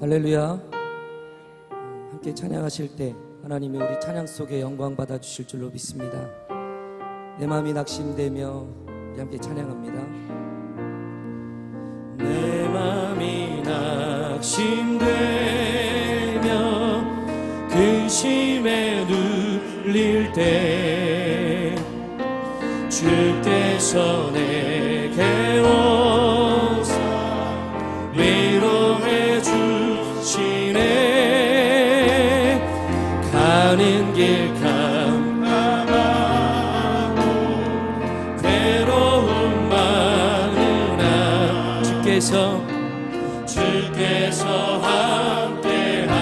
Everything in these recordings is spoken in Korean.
할렐루야. 함께 찬양하실 때 하나님이 우리 찬양 속에 영광 받아주실 줄로 믿습니다. 내 마음이 낙심되며 우리 함께 찬양합니다. 내 마음이 낙심되며 근심에 눌릴 때 주께서 내게 오사 위로해 주시네. 가는 길 캄캄하고 괴로움 많으나 주께서 함께하여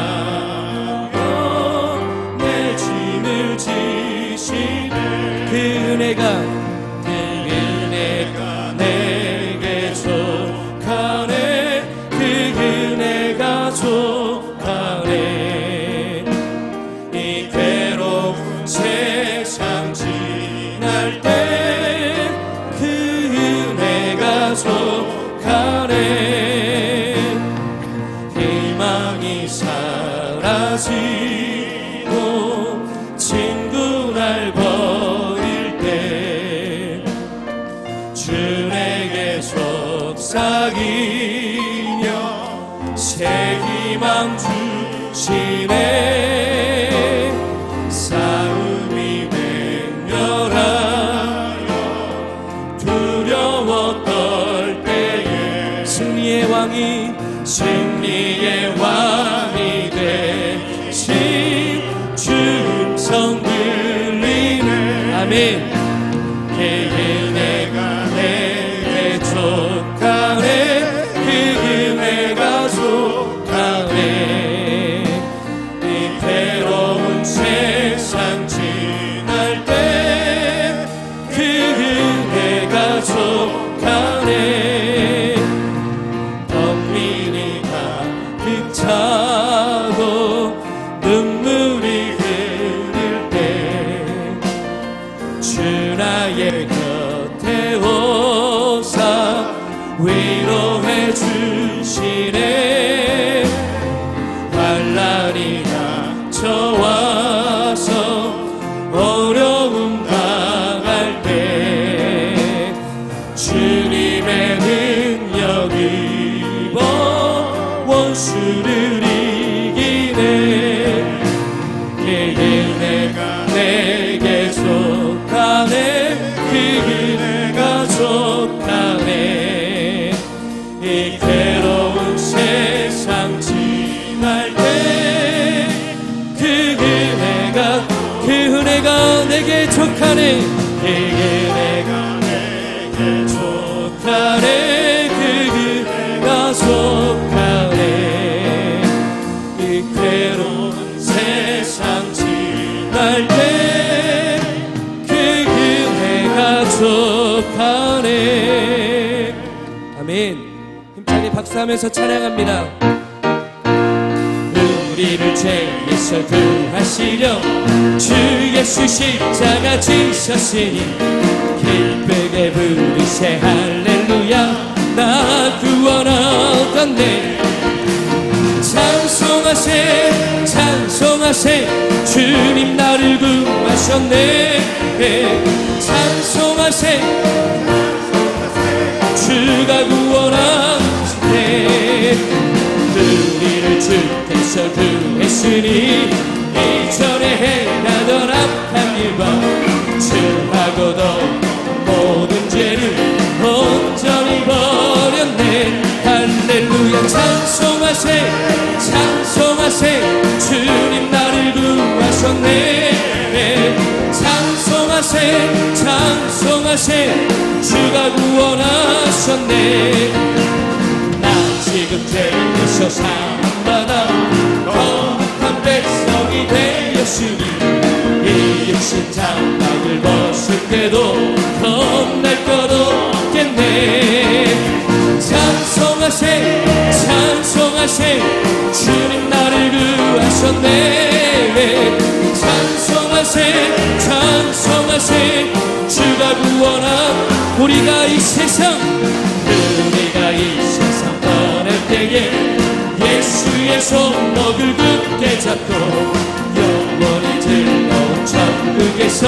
내 짐을 지시네. 그 은혜가 내게 족하네. 그 은혜가 족하네. 이 괴로운 세상 지날 때 그 은혜가 족하네. 희망이 사라지고 친구 날 버릴 때 주 내게 속삭이며 새 희망 주시네. 싸움이 맹렬하여 두려워 떨 때에 승리의 왕이 되신 주 음성 들리네. 아멘. 은혜가 내게 족하네. 그 은혜가 족하네. 이 괴로운 세상 지날 때 그 은혜가 족하네. 덤민이 가득 차고 눈물이 흐를 때 주 나의 곁에 오사 위로해 주시네. 환난이 닥쳐와서 어려움 당할 때 주님의 능력 입어 원수를 이기네. 그 은혜가 내게 족하네. 그 은혜가 족하네. 이 괴로운 세상 지날 때 그 은혜가 내게 족하네. 그 은혜가 내게 족하네. 그 은혜가 족하네. 이 괴로운 세상 지날 때 그 은혜가 족하네. 아멘. 힘차게 박수하면서 찬양합니다. 우리를 죄에서 구하시려 주 예수 십자가 지셨으니 기쁘게 부르세 할렐루야. 나 구원 얻었네. 찬송하세 찬송하세 주님 나를 구하셨네. 찬송하세 주가 구원하시네. 우리를 주께서 구했으니 이전에 행하던 악한 일과 죄하고도 모든 죄를 온전히 버렸네. 할렐루야. 찬송하세 찬송하세 주님 나를 구하셨네. 찬송하세 찬송하세 주가 구원하셨네. 나 지금 죄에서 사함받아 거룩한 백성이 되었으니 이 육신 장막을 벗을 때도 겁날 것 없겠네. 찬송하세 찬송하세 주님 나를 구하셨네. 찬송하세 찬송하세 주가 구원한 우리가 이 세상 떠날 때에 예수의 잡고 영원히 즐거운 천국에서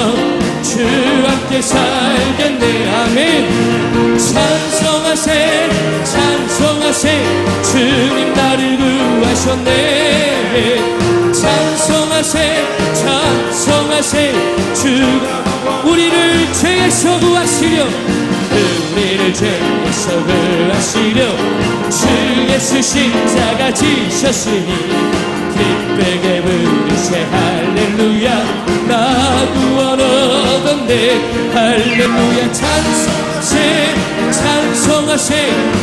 주 함께 살겠네. 아멘. 찬송하세 찬송하세 주님 나를 구하셨네. 찬송하세 찬송하세 주가 우리를 죄에서 구하시려 우리를 죄에서 구하시려 주 예수 십자가 지셨으니 기쁘게 부르세 할렐루야. 나 구원 얻었네. 할렐루야. 찬송하세 찬송하세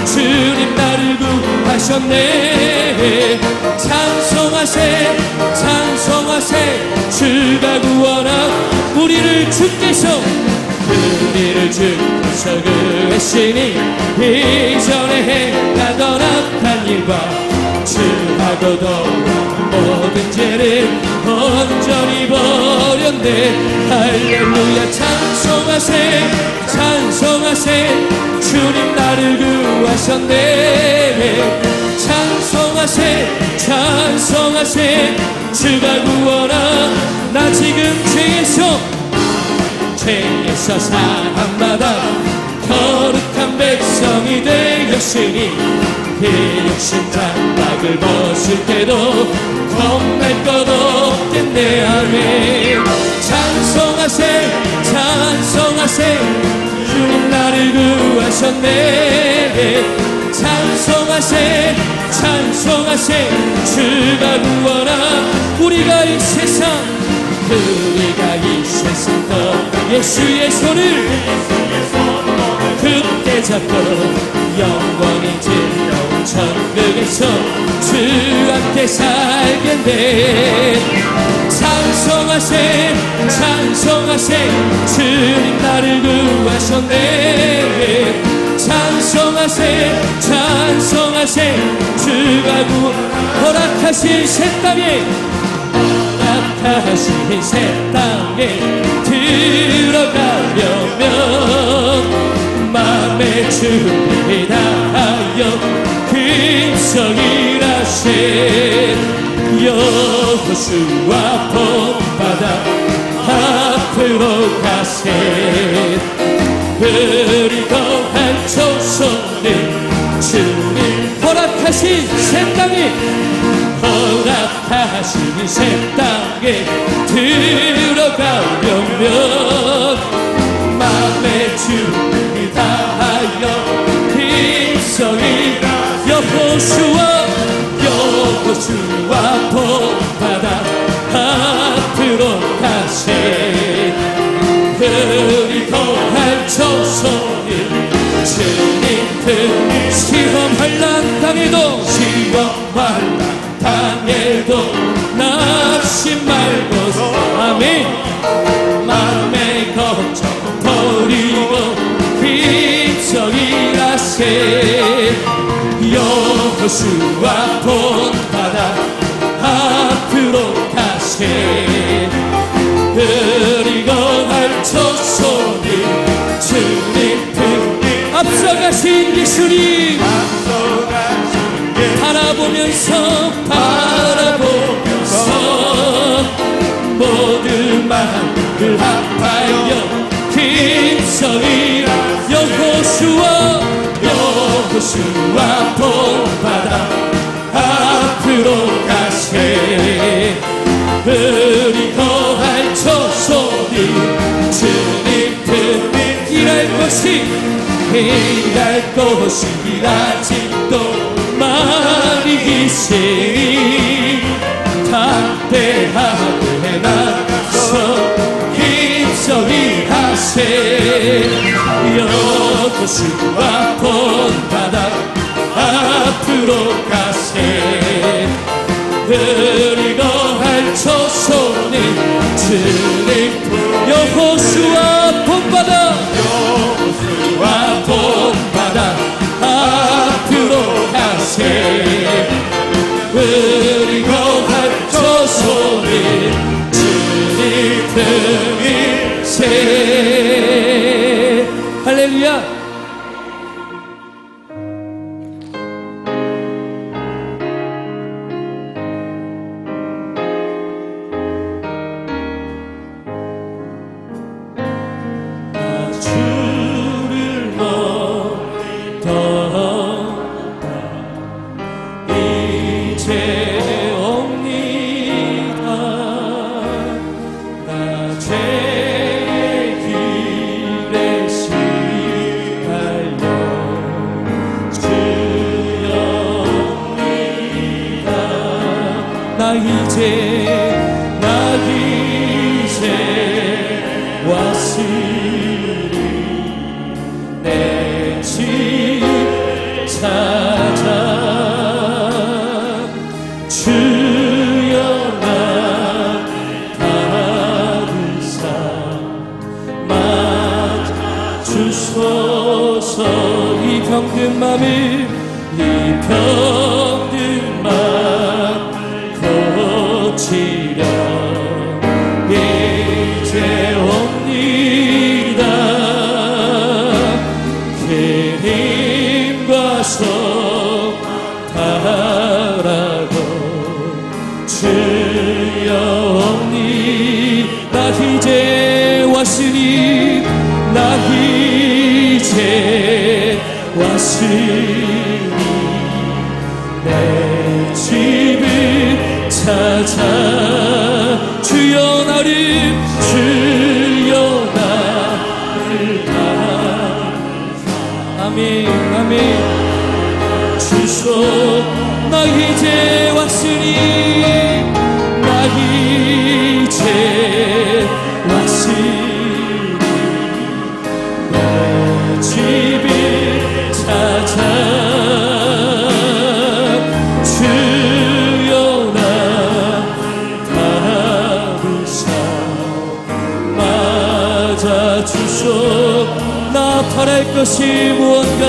주님 나를 구하셨네. 찬송하세 찬송하세 주가 구원한 우리를 주께서 구하시니 이전에 행하던 악한 일과 주하고 동한 모든 죄를 온전히 버렸네. 할렐루야. 찬송하세 찬송하세 주님 나를 구하셨네. 찬송하세 찬송하세 주가 구원하 나 지금 죄에서 사함마다 거룩한 백성이 되었으니 비육신 장막을 벗을 때도 겁날 것 없겠네. 아멘. 찬송하세 찬송하세 주님 나를 구하셨네. 찬송하세 찬송하세 주가 구원하 우리가 이 세상 예수의 손을 굳게 잡고 영원히 즐거운 천국에서 주 함께 살겠네. 찬송하세 찬송하세 주님 나를 구하셨네. 찬송하세 찬송하세 주가 허락하신 새 땅에 허락하신 새 땅에 들어가려면 마음의 준비 다하여 근성이라세 여호수아 본바다 앞으로 가세. 그리고 한 초소는 주님 허락하신 새 땅에 허락하신 새 땅에 들어가려면 마음의 준비 다하여 힘성이 여호수아 본바다 앞으로 가세. 그리고 할 초소는 주님 뜻 시험할 난 당해도 당해도 낙심 말고 아멘. 마음의 걱정 버리고 힘성이라세. 여호수아 본바다 앞으로 가세. 그리고 할 초소는 주님 등 앞서가신 예수님 바라보면서 모든 마음을 합하여 힘성이라 여호수아 본바다 앞으로 가세. 그리고 할 초소리 주님 뜻 일할 것이 아직도 많이 있으니 담대하게 나가서 힘쓰리 하세. 여호수아 본바다 앞으로 가세. 그리고 할 초소는 주님 여호수아 본바다 앞으로 가세. 그리고 할 초소는 주님 등일세. 할렐루야. 이제 옵니다. 나 죄의 길에 시달려 주여 옵니다. 나 이제 왔으니 내 집 찾아 주여 나 받으사 맞주소서. 이 병든 맘을 고치려 이제 옵니다. 그 힘과 속 다하라고 주여 옵니. 나 이제 왔으니 나 이제 왔으니 내 집을 찾아 주여 나를 아멘 아멘 주소. 나 이제 왔으니 나 이제 왔으니 내 집을 찾아 주여 나 받으사 맞아주소. 나 바랄 것이 무언가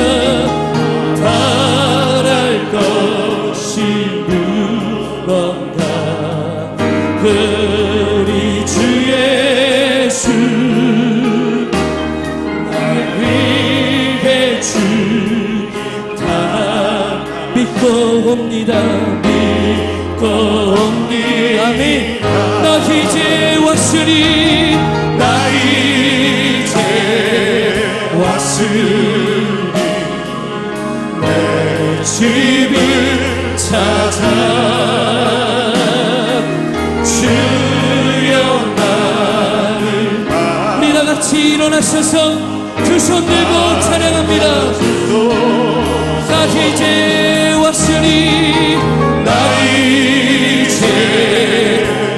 바랄 것이 무언가 우리 주 예수 나 위해 주 다 믿고 옵니다. 믿고 옵니. 아멘. 나 이제 왔으니 나 이제 왔으니 내 집을 찾아 주여 나를. 우리 다같이 일어나셔서 두 손 들고 찬양합니다. 나 이제 왔으니 나 이제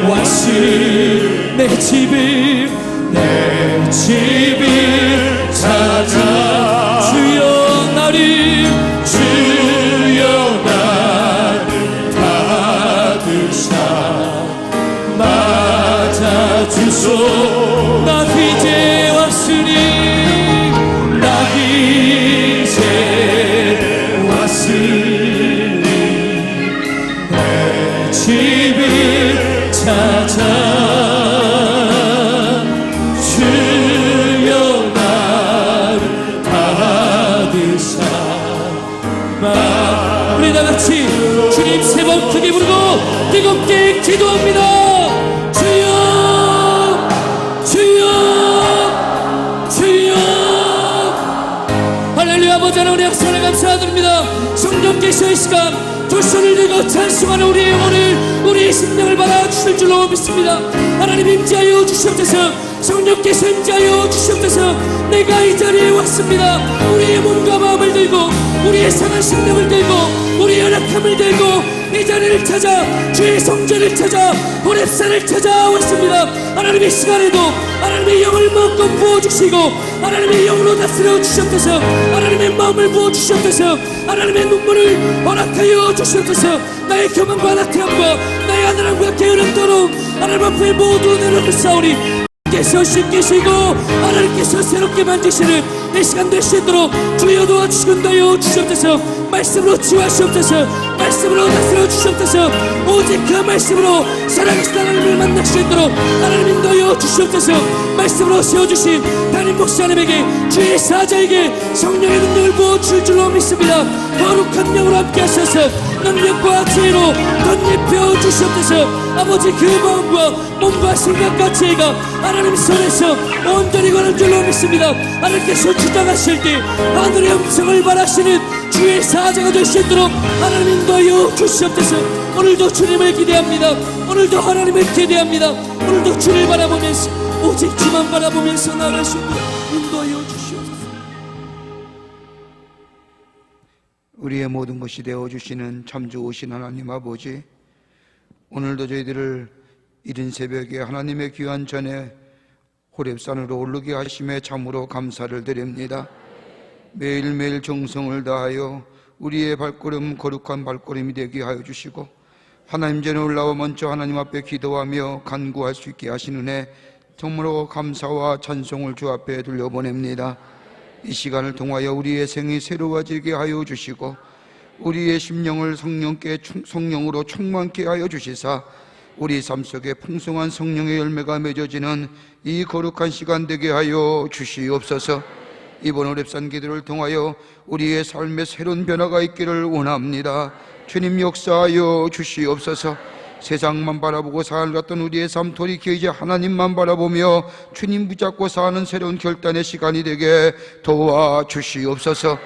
왔으니 내 집을 찾아 주여 나를 받으사 맞아주소. 나 이제 왔으니 나 이제 왔으니 내 집을 찾아 우리 다같이 주님 세 번 크게 부르고 뜨겁게 기도합니다. 주여 주여 주여. 할렐루야. 아버지 하나님 우리 약속을 감사드립니다. 성령께서 이 시간 두 손을 들고 찬송하는 우리의 영혼을 우리의 심령을 받아주실 줄로 믿습니다. 하나님 임재하여 주시옵소서. 성령께서 임재하여 주시옵소서. 내가 이 자리에 왔습니다. 우리의 몸과 마음을 들고 우리의 상한 심령을 들고 우리의 연약함을 들고 이 자리를 찾아 주의 성전을 찾아 호렙산을 찾아왔습니다. 하나님의 시간에도 하나님의 영을 먹고 부어주시고 하나님의 영으로 다스려 주시옵소서. 하나님의 마음을 부어주시옵소서. 하나님의 눈물을 허락하여 주시옵소서. 나의 교만과 나태함과 나의 안일함과 게으름 더러움 하나님 앞에 모두 내려놓사오니 하나님께서 쉽게 쉬고 하나님께서 새롭게 만드시는 이 시간 될 수 있도록 주여 도와주시건다여 주시옵소서. 말씀으로 치유하시옵소서. 말씀으로 다스려 주시옵소서. 오직 그 말씀으로 살아계신 하나님을 만날 수 있도록 하나님 인도하여 주시옵소서. 말씀으로 세워주신 담임 목사님에게 주의 사자에게 성령의 능력을 부어줄 줄로 믿습니다. 거룩한 영으로 함께 하셔서 능력과 지혜로 덧입혀 주시옵소서. 아버지 그 마음과 몸과 생각과 지혜가 하나님 손에서 온전히 가는 줄로 믿습니다. 하나님께서 주장하실 때 하늘의 음성을 바라시는 주의 사자가 될 수 있도록 하나님 인도하여 주시옵소서. 오늘도 주님을 기대합니다. 오늘도 하나님을 기대합니다. 오늘도 주를 바라보면서 오직 주만 바라보면서 나아갈 수 있도록 인도하여 주시옵소서. 우리의 모든 것이 되어주시는 참 좋으신 하나님 아버지, 오늘도 저희들을 이른 새벽에 하나님의 귀한 전에 호렙산으로 오르게 하심에 참으로 감사를 드립니다. 매일매일 정성을 다하여 우리의 발걸음 거룩한 발걸음이 되게 하여 주시고, 하나님 전에 올라와 먼저 하나님 앞에 기도하며 간구할 수 있게 하신 은혜 정말로 감사와 찬송을 주 앞에 돌려보냅니다. 이 시간을 통하여 우리의 생이 새로워지게 하여 주시고, 우리의 심령을 성령으로 충만케 하여 주시사 우리 삶 속에 풍성한 성령의 열매가 맺어지는 이 거룩한 시간 되게 하여 주시옵소서. 이번 호렙산 기도를 통하여 우리의 삶에 새로운 변화가 있기를 원합니다. 주님 역사하여 주시옵소서. 세상만 바라보고 살았던 우리의 삶 돌이켜 이제 하나님만 바라보며 주님 붙잡고 사는 새로운 결단의 시간이 되게 도와주시옵소서.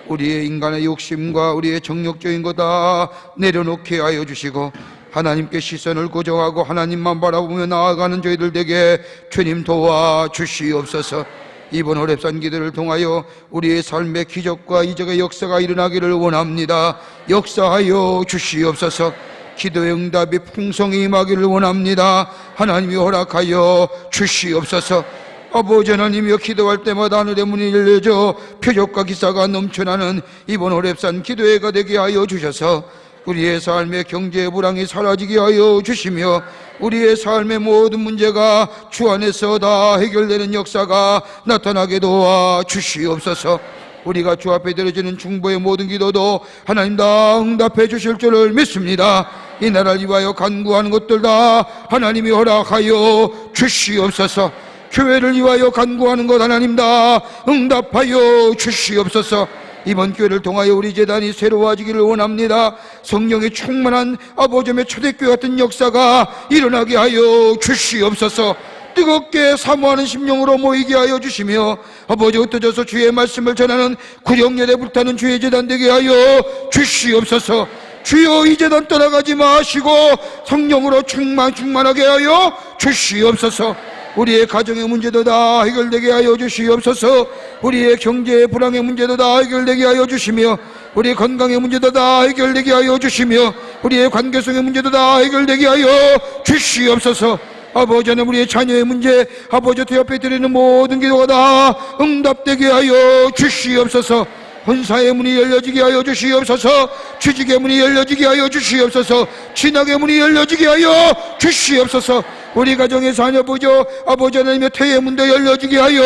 우리의 인간의 욕심과 우리의 정욕적인 거 다 내려놓게 하여 주시고, 하나님께 시선을 고정하고 하나님만 바라보며 나아가는 저희들 되게 주님 도와주시옵소서. 이번 호렙산 기도를 통하여 우리의 삶의 기적과 이적의 역사가 일어나기를 원합니다. 역사하여 주시옵소서. 기도의 응답이 풍성히 임하기를 원합니다. 하나님이 허락하여 주시옵소서. 아버지 하나님이여, 기도할 때마다 하늘의 문이 열려져 표적과 기사가 넘쳐나는 이번 호렙산 기도회가 되게 하여 주셔서 우리의 삶의 경제 불황이 사라지게 하여 주시며, 우리의 삶의 모든 문제가 주 안에서 다 해결되는 역사가 나타나게 도와 주시옵소서. 우리가 주 앞에 드려지는 중보의 모든 기도도 하나님 다 응답해 주실 줄을 믿습니다. 이 나라를 위하여 간구하는 것들 다 하나님이 허락하여 주시옵소서. 교회를 위하여 간구하는 것 하나님 다 응답하여 주시옵소서. 이번 교회를 통하여 우리 재단이 새로워지기를 원합니다. 성령의 충만한 아버지의 초대교회 같은 역사가 일어나게 하여 주시옵소서. 뜨겁게 사모하는 심령으로 모이게 하여 주시며, 아버지 흩어져서 주의 말씀을 전하는 구령열에 불타는 주의 재단 되게 하여 주시옵소서. 주여, 이 재단 떠나가지 마시고 성령으로 충만하게 하여 주시옵소서. 우리의 가정의 문제도 다 해결되게 하여 주시옵소서. 우리의 경제의 불황의 문제도 다 해결되게 하여 주시며, 우리의 건강의 문제도 다 해결되게 하여 주시며, 우리의 관계성의 문제도 다 해결되게 하여 주시옵소서. 아버지 하나님, 우리의 자녀의 문제, 아버지 주 옆에 드리는 모든 기도가 다 응답되게 하여 주시옵소서. 혼사의 문이 열려지게 하여 주시옵소서. 취직의 문이 열려지게 하여 주시옵소서. 진학의 문이 열려지게 하여 주시옵소서. 우리 가정의 자녀부조 아버지 하나님의 태의 문도 열려지게 하여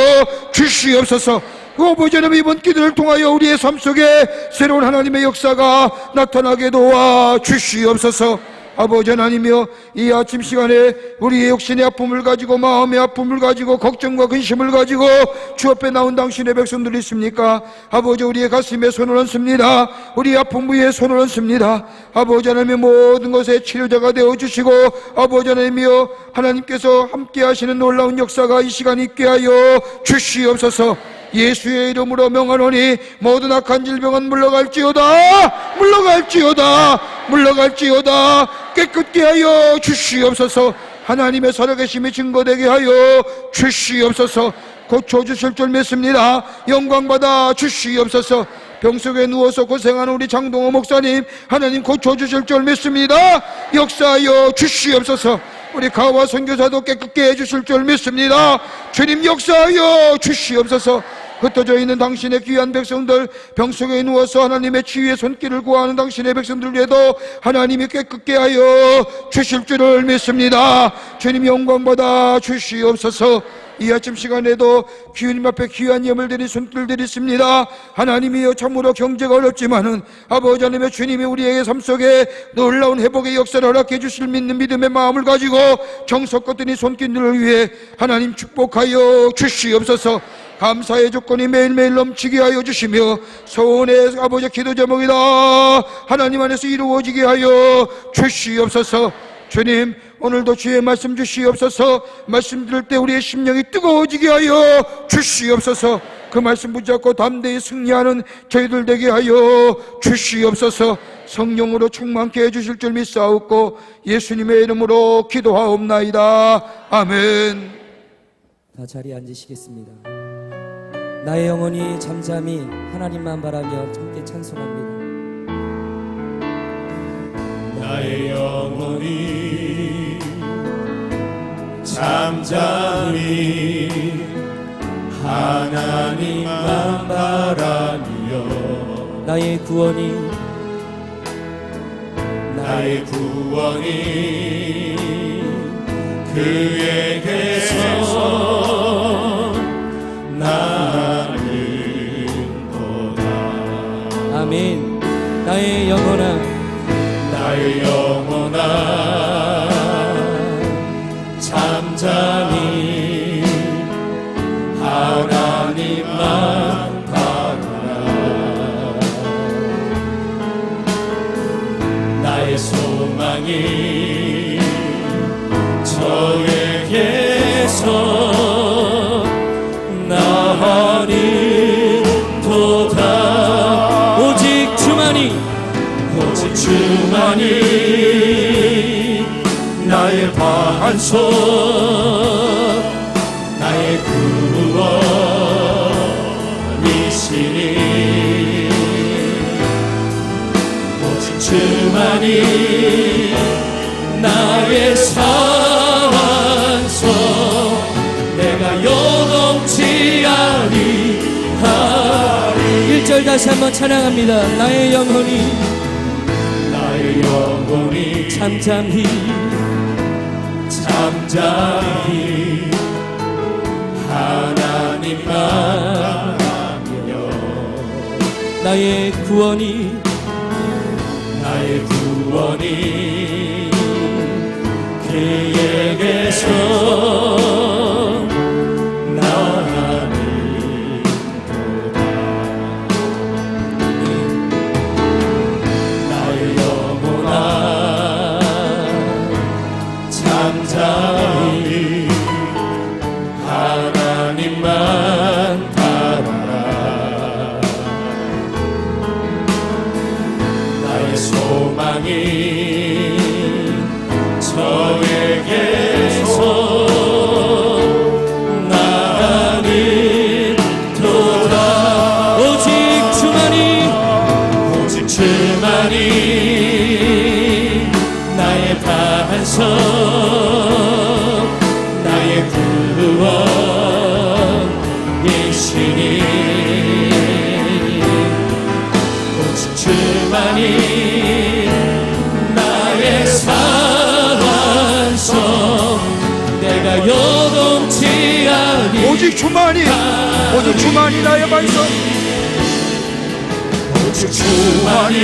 주시옵소서. 아버지 하나님, 이번 기도를 통하여 우리의 삶 속에 새로운 하나님의 역사가 나타나게 도와 주시옵소서. 아버지 하나님이여, 이 아침 시간에 우리의 육신의 아픔을 가지고, 마음의 아픔을 가지고, 걱정과 근심을 가지고 주 앞에 나온 당신의 백성들이 있습니까? 아버지, 우리의 가슴에 손을 얹습니다. 우리의 아픔 위에 손을 얹습니다. 아버지 하나님의 모든 것에 치료자가 되어주시고, 아버지 하나님이여, 하나님께서 함께 하시는 놀라운 역사가 이 시간 있게 하여 주시옵소서. 예수의 이름으로 명하노니 모든 악한 질병은 물러갈지어다, 물러갈지어다, 물러갈지어다. 깨끗게 하여 주시옵소서. 하나님의 살아계심이 증거되게 하여 주시옵소서. 고쳐주실 줄 믿습니다. 영광받아 주시옵소서. 병속에 누워서 고생하는 우리 장동호 목사님, 하나님 고쳐주실 줄 믿습니다. 역사하여 주시옵소서. 우리 가와 선교사도 깨끗게 해주실 줄 믿습니다. 주님 역사하여 주시옵소서. 흩어져 있는 당신의 귀한 백성들, 병속에 누워서 하나님의 치유의 손길을 구하는 당신의 백성들 위에도 하나님이 깨끗게 하여 주실 줄을 믿습니다. 주님 영광받아 주시옵소서. 이 아침 시간에도 주님 앞에 귀한 예물 드린 손길들이 있습니다. 하나님이여, 참으로 경제가 어렵지만은 아버지 하나님의 주님이 우리에게 삶 속에 놀라운 회복의 역사를 허락해 주실 믿는 믿음의 마음을 가지고 정성껏 드린 손길들을 위해 하나님 축복하여 주시옵소서. 감사의 조건이 매일매일 넘치게 하여 주시며, 소원의 아버지 기도 제목이다 하나님 안에서 이루어지게 하여 주시옵소서. 주님, 오늘도 주의 말씀 주시옵소서. 말씀 들을 때 우리의 심령이 뜨거워지게 하여 주시옵소서. 그 말씀 붙잡고 담대히 승리하는 저희들 되게 하여 주시옵소서. 성령으로 충만케 해주실 줄 믿사옵고 예수님의 이름으로 기도하옵나이다. 아멘. 다 자리에 앉으시겠습니다. 나의 영혼이 잠잠히 하나님만 바라며 함께 찬송합니다. 나의 영혼이 잠잠히 하나님만 바라며 나의 구원이 그에게서 나는도다. 아멘. 나의 영혼아 잠잠히 하나님만 바라라. 나의 소망이 저에게서 나으리도다. 오직 주만이 나의 반석, 나의 구원이시니. 오직 주만이 나의 산소, 내가 요동치 아니하리. 1절 다시 한번 찬양합니다. 나의 영혼이 잠잠히 하나님만 바라며 나의 구원이 그에게서 나는도다. 나의 영혼아 잠잠히 하나님만 바라라. 나의 소망이 저에게서 나는도다. 오직 주만이 나의 반석, 나의 구원이시니. 오직 주만이 나의 산소, 내가 요동치 아니. 오직 주만이 나의 반석. 오직 주만이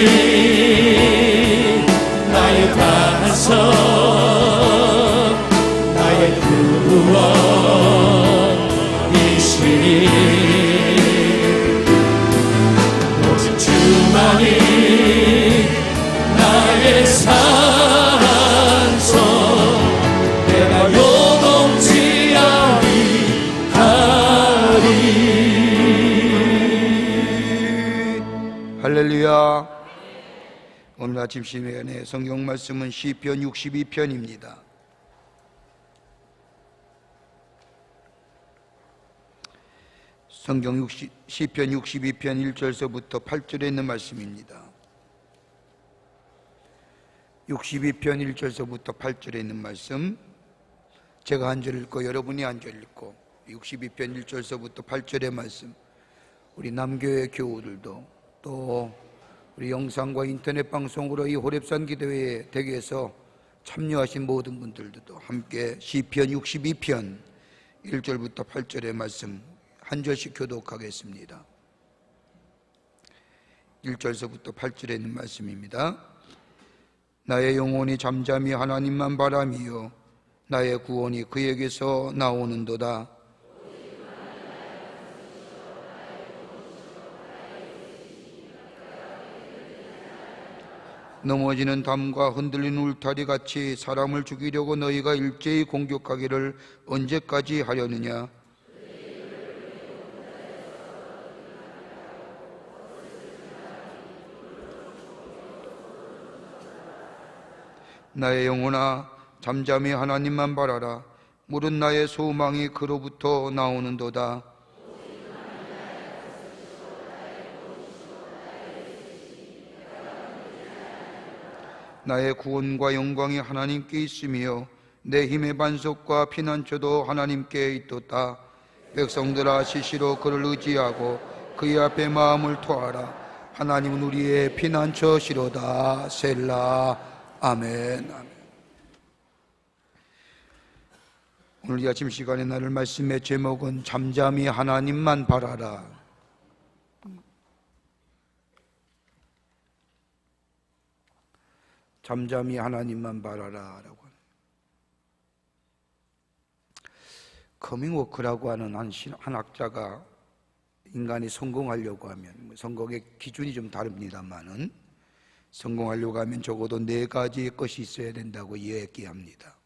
나의 반석, 나의 구원이시니. 오직 주만이 나의 산소, 내가 요동치 아니하리. 할렐루야. 오늘 아침 시간에 성경 말씀은 시편 62편입니다. 성경 시편 62편 1절서부터 8절에 있는 말씀입니다. 62편 1절서부터 8절에 있는 말씀, 제가 한 절 읽고 여러분이 한 절 읽고 62편 1절서부터 8절의 말씀, 우리 남교회 교우들도 또 우리 영상과 인터넷 방송으로 이 호렙산 기도회에 댁에서 참여하신 모든 분들도 함께 시편 62편 1절부터 8절의 말씀 한 절씩 교독하겠습니다. 1절서부터 8절에 있는 말씀입니다. 나의 영혼이 잠잠히 하나님만 바라며 나의 구원이 그에게서 나오는도다. 넘어지는 담과 흔들리는 울타리 같이 사람을 죽이려고 너희가 일제히 공격하기를 언제까지 하려느냐? 나의 영혼아 잠잠히 하나님만 바라라. 모든 나의 소망이 그로부터 나오는도다. 나의 구원과 영광이 하나님께 있으며 내 힘의 반석과 피난처도 하나님께 있도다. 백성들아 시시로 그를 의지하고 그의 앞에 마음을 토하라. 하나님은 우리의 피난처시로다. 셀라. 아멘. 아멘. 오늘 이 아침 시간에 나눌 말씀의 제목은 잠잠히 하나님만 바라라. 잠잠히 하나님만 바라라 라고. 커밍워크라고 하는 한 학자가 인간이 성공하려고 하면, 성공의 기준이 좀 다릅니다만은 성공하려고 하면 적어도 4가지의 것이 있어야 된다고 이야기합니다.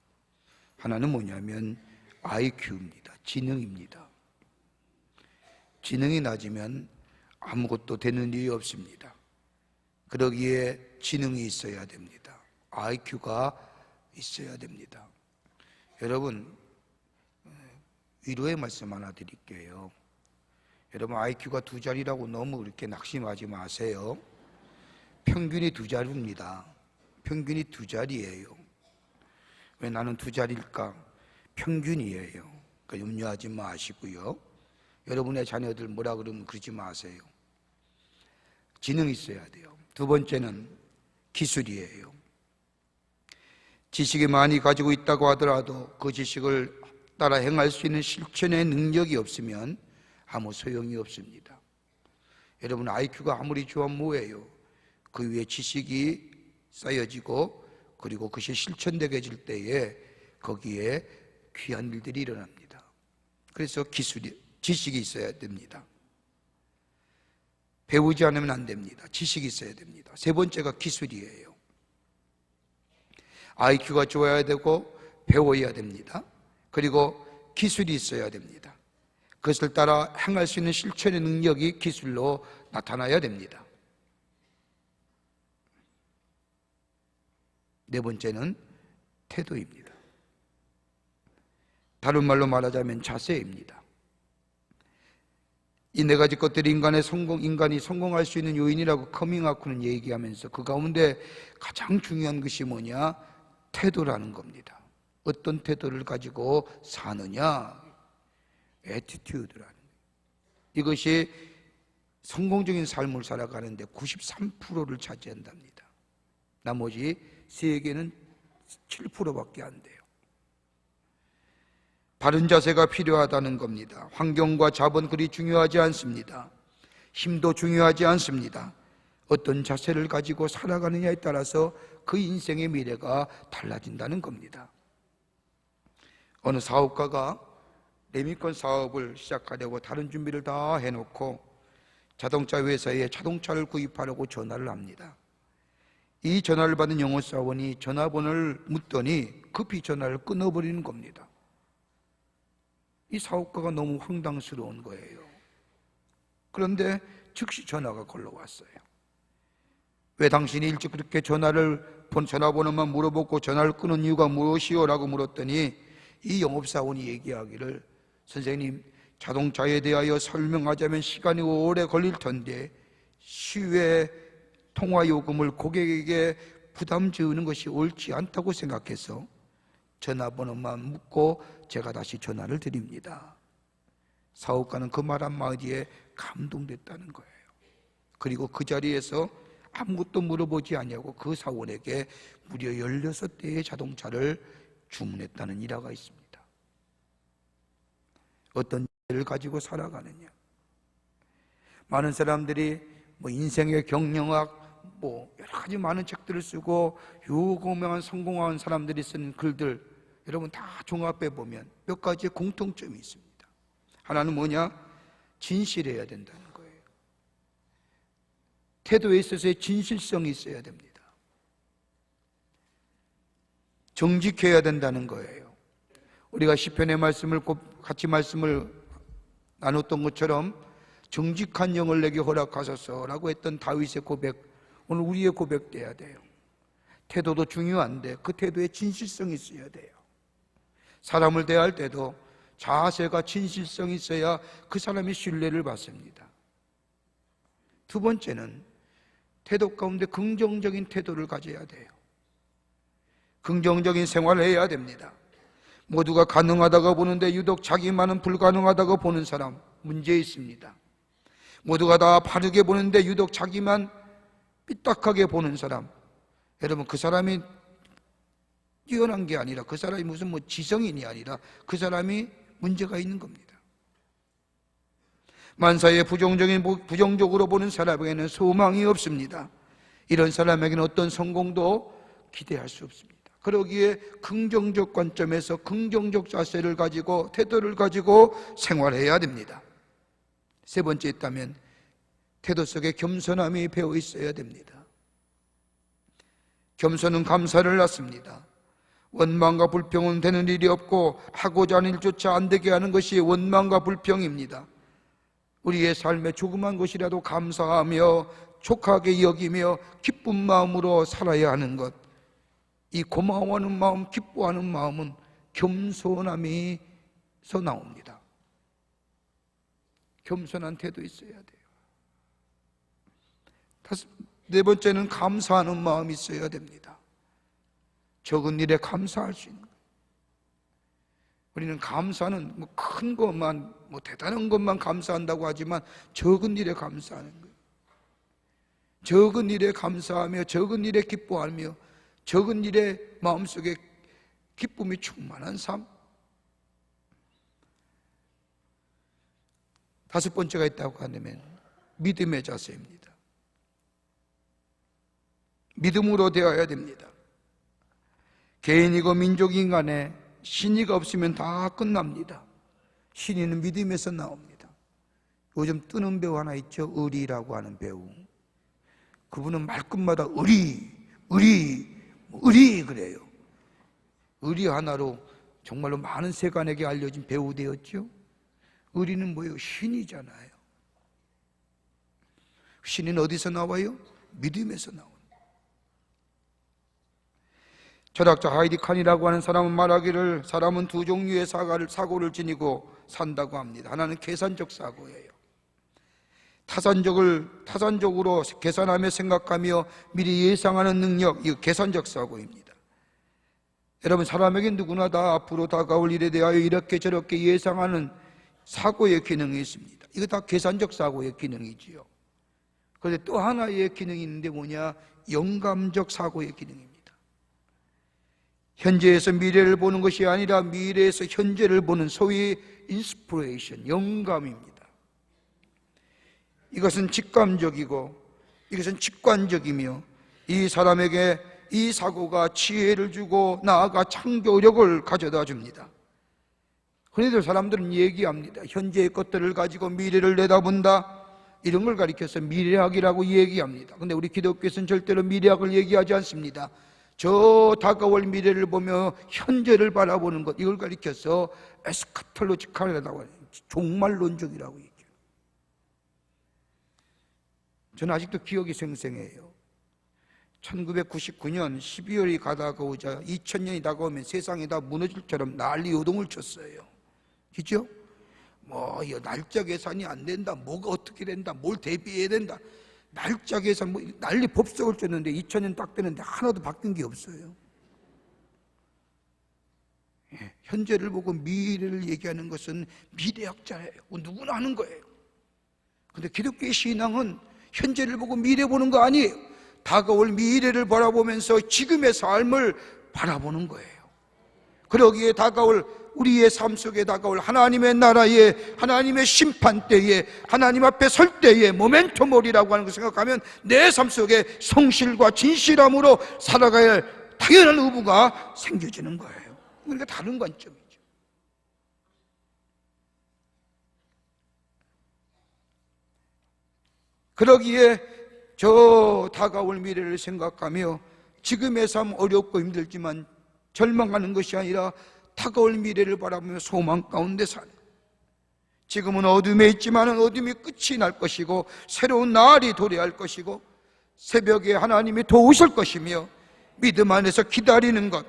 하나는 뭐냐면 IQ입니다. 지능입니다. 지능이 낮으면 아무것도 되는 일이 없습니다. 그러기에 지능이 있어야 됩니다. IQ가 있어야 됩니다. 여러분, 위로의 말씀 하나 드릴게요. 여러분, IQ가 2자리라고 너무 그렇게 낙심하지 마세요. 평균이 2자리입니다. 평균이 2자리예요. 왜 나는 2자리일까? 평균이에요. 그러니까 염려하지 마시고요. 여러분의 자녀들 뭐라 그러면 그러지 마세요. 지능이 있어야 돼요. 2번째는 기술이에요. 지식이 많이 가지고 있다고 하더라도 그 지식을 따라 행할 수 있는 실천의 능력이 없으면 아무 소용이 없습니다. 여러분, IQ가 아무리 좋으면 뭐예요? 그 위에 지식이 쌓여지고 그리고 그것이 실천되게 질 때에 거기에 귀한 일들이 일어납니다. 그래서 지식이 있어야 됩니다. 배우지 않으면 안 됩니다. 지식이 있어야 됩니다. 3번째가 기술이에요. IQ가 좋아야 되고 배워야 됩니다. 그리고 기술이 있어야 됩니다. 그것을 따라 행할 수 있는 실천의 능력이 기술로 나타나야 됩니다. 4번째는 태도입니다. 다른 말로 말하자면 자세입니다. 이 4가지 것들이 인간이 성공할 수 있는 요인이라고 커밍아웃는 얘기하면서 그 가운데 가장 중요한 것이 뭐냐? 태도라는 겁니다. 어떤 태도를 가지고 사느냐? 애티튜드라는. 이것이 성공적인 삶을 살아가는데 93%를 차지한답니다. 나머지 3개는 7%밖에 안 돼요. 바른 자세가 필요하다는 겁니다. 환경과 자본 그리 중요하지 않습니다. 힘도 중요하지 않습니다. 어떤 자세를 가지고 살아가느냐에 따라서 그 인생의 미래가 달라진다는 겁니다. 어느 사업가가 레미건 사업을 시작하려고 다른 준비를 다 해놓고 자동차 회사에 자동차를 구입하려고 전화를 합니다. 이 전화를 받은 영업사원이 전화번호를 묻더니 급히 전화를 끊어버리는 겁니다. 이 사업가가 너무 황당스러운 거예요. 그런데 즉시 전화가 걸러왔어요. 왜 당신이 일찍 그렇게 전화번호만 물어보고 전화를 끊은 이유가 무엇이요? 라고 물었더니 이 영업사원이 얘기하기를, 선생님, 자동차에 대하여 설명하자면 시간이 오래 걸릴 텐데 시외 통화요금을 고객에게 부담 지우는 것이 옳지 않다고 생각해서 전화번호만 묻고 제가 다시 전화를 드립니다. 사업가는 그 말 한마디에 감동됐다는 거예요. 그리고 그 자리에서 아무것도 물어보지 않냐고 그 사원에게 무려 16대의 자동차를 주문했다는 일화가 있습니다. 어떤 일을 가지고 살아가느냐. 많은 사람들이 인생의 경영학 여러 가지 많은 책들을 쓰고 유명한 성공한 사람들이 쓴 글들, 여러분 다 종합해 보면 몇 가지의 공통점이 있습니다. 하나는 뭐냐? 진실해야 된다는 거예요. 태도에 있어서의 진실성이 있어야 됩니다. 정직해야 된다는 거예요. 우리가 시편의 말씀을 같이 말씀을 나눴던 것처럼 정직한 영을 내게 허락하소서라고 했던 다윗의 고백, 오늘 우리의 고백돼야 돼요. 태도도 중요한데 그 태도에 진실성이 있어야 돼요. 사람을 대할 때도 자세가 진실성이 있어야 그 사람이 신뢰를 받습니다. 두 번째는 태도 가운데 긍정적인 태도를 가져야 돼요. 긍정적인 생활을 해야 됩니다. 모두가 가능하다고 보는데 유독 자기만은 불가능하다고 보는 사람, 문제 있습니다. 모두가 다 바르게 보는데 유독 자기만 삐딱하게 보는 사람, 여러분, 그 사람이 뛰어난 게 아니라, 그 사람이 무슨 지성인이 아니라 그 사람이 문제가 있는 겁니다. 만사에 부정적으로 보는 사람에게는 소망이 없습니다. 이런 사람에게는 어떤 성공도 기대할 수 없습니다. 그러기에 긍정적 관점에서 긍정적 자세를 가지고 태도를 가지고 생활해야 됩니다. 세 번째 있다면 태도 속에 겸손함이 배어 있어야 됩니다. 겸손은 감사를 낳습니다. 원망과 불평은 되는 일이 없고 하고자 하는 일조차 안 되게 하는 것이 원망과 불평입니다. 우리의 삶에 조그만 것이라도 감사하며 촉하게 여기며 기쁜 마음으로 살아야 하는 것, 이 고마워하는 마음, 기뻐하는 마음은 겸손함에서 나옵니다. 겸손한 태도 있어야 돼요. 네 번째는 감사하는 마음이 있어야 됩니다. 적은 일에 감사할 수 있는 거예요. 우리는 감사는 큰 것만, 대단한 것만 감사한다고 하지만 적은 일에 감사하는 거예요. 적은 일에 감사하며 적은 일에 기뻐하며 적은 일에 마음속에 기쁨이 충만한 삶. 다섯 번째가 있다고 한다면 믿음의 자세입니다. 믿음으로 되어야 됩니다. 개인이고 민족인 간에 신의가 없으면 다 끝납니다. 신의는 믿음에서 나옵니다. 요즘 뜨는 배우 하나 있죠. 의리라고 하는 배우. 그분은 말끝마다 의리 그래요. 의리 하나로 정말로 많은 세간에게 알려진 배우 되었죠. 의리는 뭐예요? 신이잖아요. 신은 어디서 나와요? 믿음에서 나옵니다. 철학자 하이디 칸이라고 하는 사람은 말하기를 사람은 두 종류의 사고를 지니고 산다고 합니다. 하나는 계산적 사고예요. 타산적으로 계산하며 생각하며 미리 예상하는 능력, 이거 계산적 사고입니다. 여러분, 사람에게 누구나 다 앞으로 다가올 일에 대하여 이렇게 저렇게 예상하는 사고의 기능이 있습니다. 이거 다 계산적 사고의 기능이지요. 그런데 또 하나의 기능이 있는데 뭐냐? 영감적 사고의 기능입니다. 현재에서 미래를 보는 것이 아니라 미래에서 현재를 보는 소위 인스피레이션, 영감입니다. 이것은 직감적이고 이것은 직관적이며 이 사람에게 이 사고가 지혜를 주고 나아가 창조력을 가져다 줍니다. 흔히들 사람들은 얘기합니다. 현재의 것들을 가지고 미래를 내다본다, 이런 걸 가리켜서 미래학이라고 얘기합니다. 그런데 우리 기독교에서는 절대로 미래학을 얘기하지 않습니다. 저 다가올 미래를 보며 현재를 바라보는 것, 이걸 가리켜서 에스카톨로지칼이라고 해요. 종말론적이라고 얘기해요. 저는 아직도 기억이 생생해요. 1999년 12월이 다가오자 2000년이 다가오면 세상이 다 무너질처럼 난리 요동을 쳤어요. 그죠? 날짜 계산이 안 된다, 뭐가 어떻게 된다, 뭘 대비해야 된다, 날짜 계산 난리 법석을 쳤는데 2000년 딱 되는데 하나도 바뀐 게 없어요. 현재를 보고 미래를 얘기하는 것은 미래학자예요. 누구나 하는 거예요. 그런데 기독교의 신앙은 현재를 보고 미래 보는 거 아니에요. 다가올 미래를 바라보면서 지금의 삶을 바라보는 거예요. 그러기에 우리의 삶 속에 다가올 하나님의 나라에, 하나님의 심판 때에, 하나님 앞에 설 때에 모멘토몰이라고 하는 걸 생각하면 내 삶 속에 성실과 진실함으로 살아가야 할 당연한 의무가 생겨지는 거예요. 그러니까 다른 관점이죠. 그러기에 저 다가올 미래를 생각하며 지금의 삶 어렵고 힘들지만 절망하는 것이 아니라 다가올 미래를 바라보며 소망 가운데 사는, 지금은 어둠에 있지만 어둠이 끝이 날 것이고 새로운 날이 도래할 것이고 새벽에 하나님이 도우실 것이며 믿음 안에서 기다리는 것,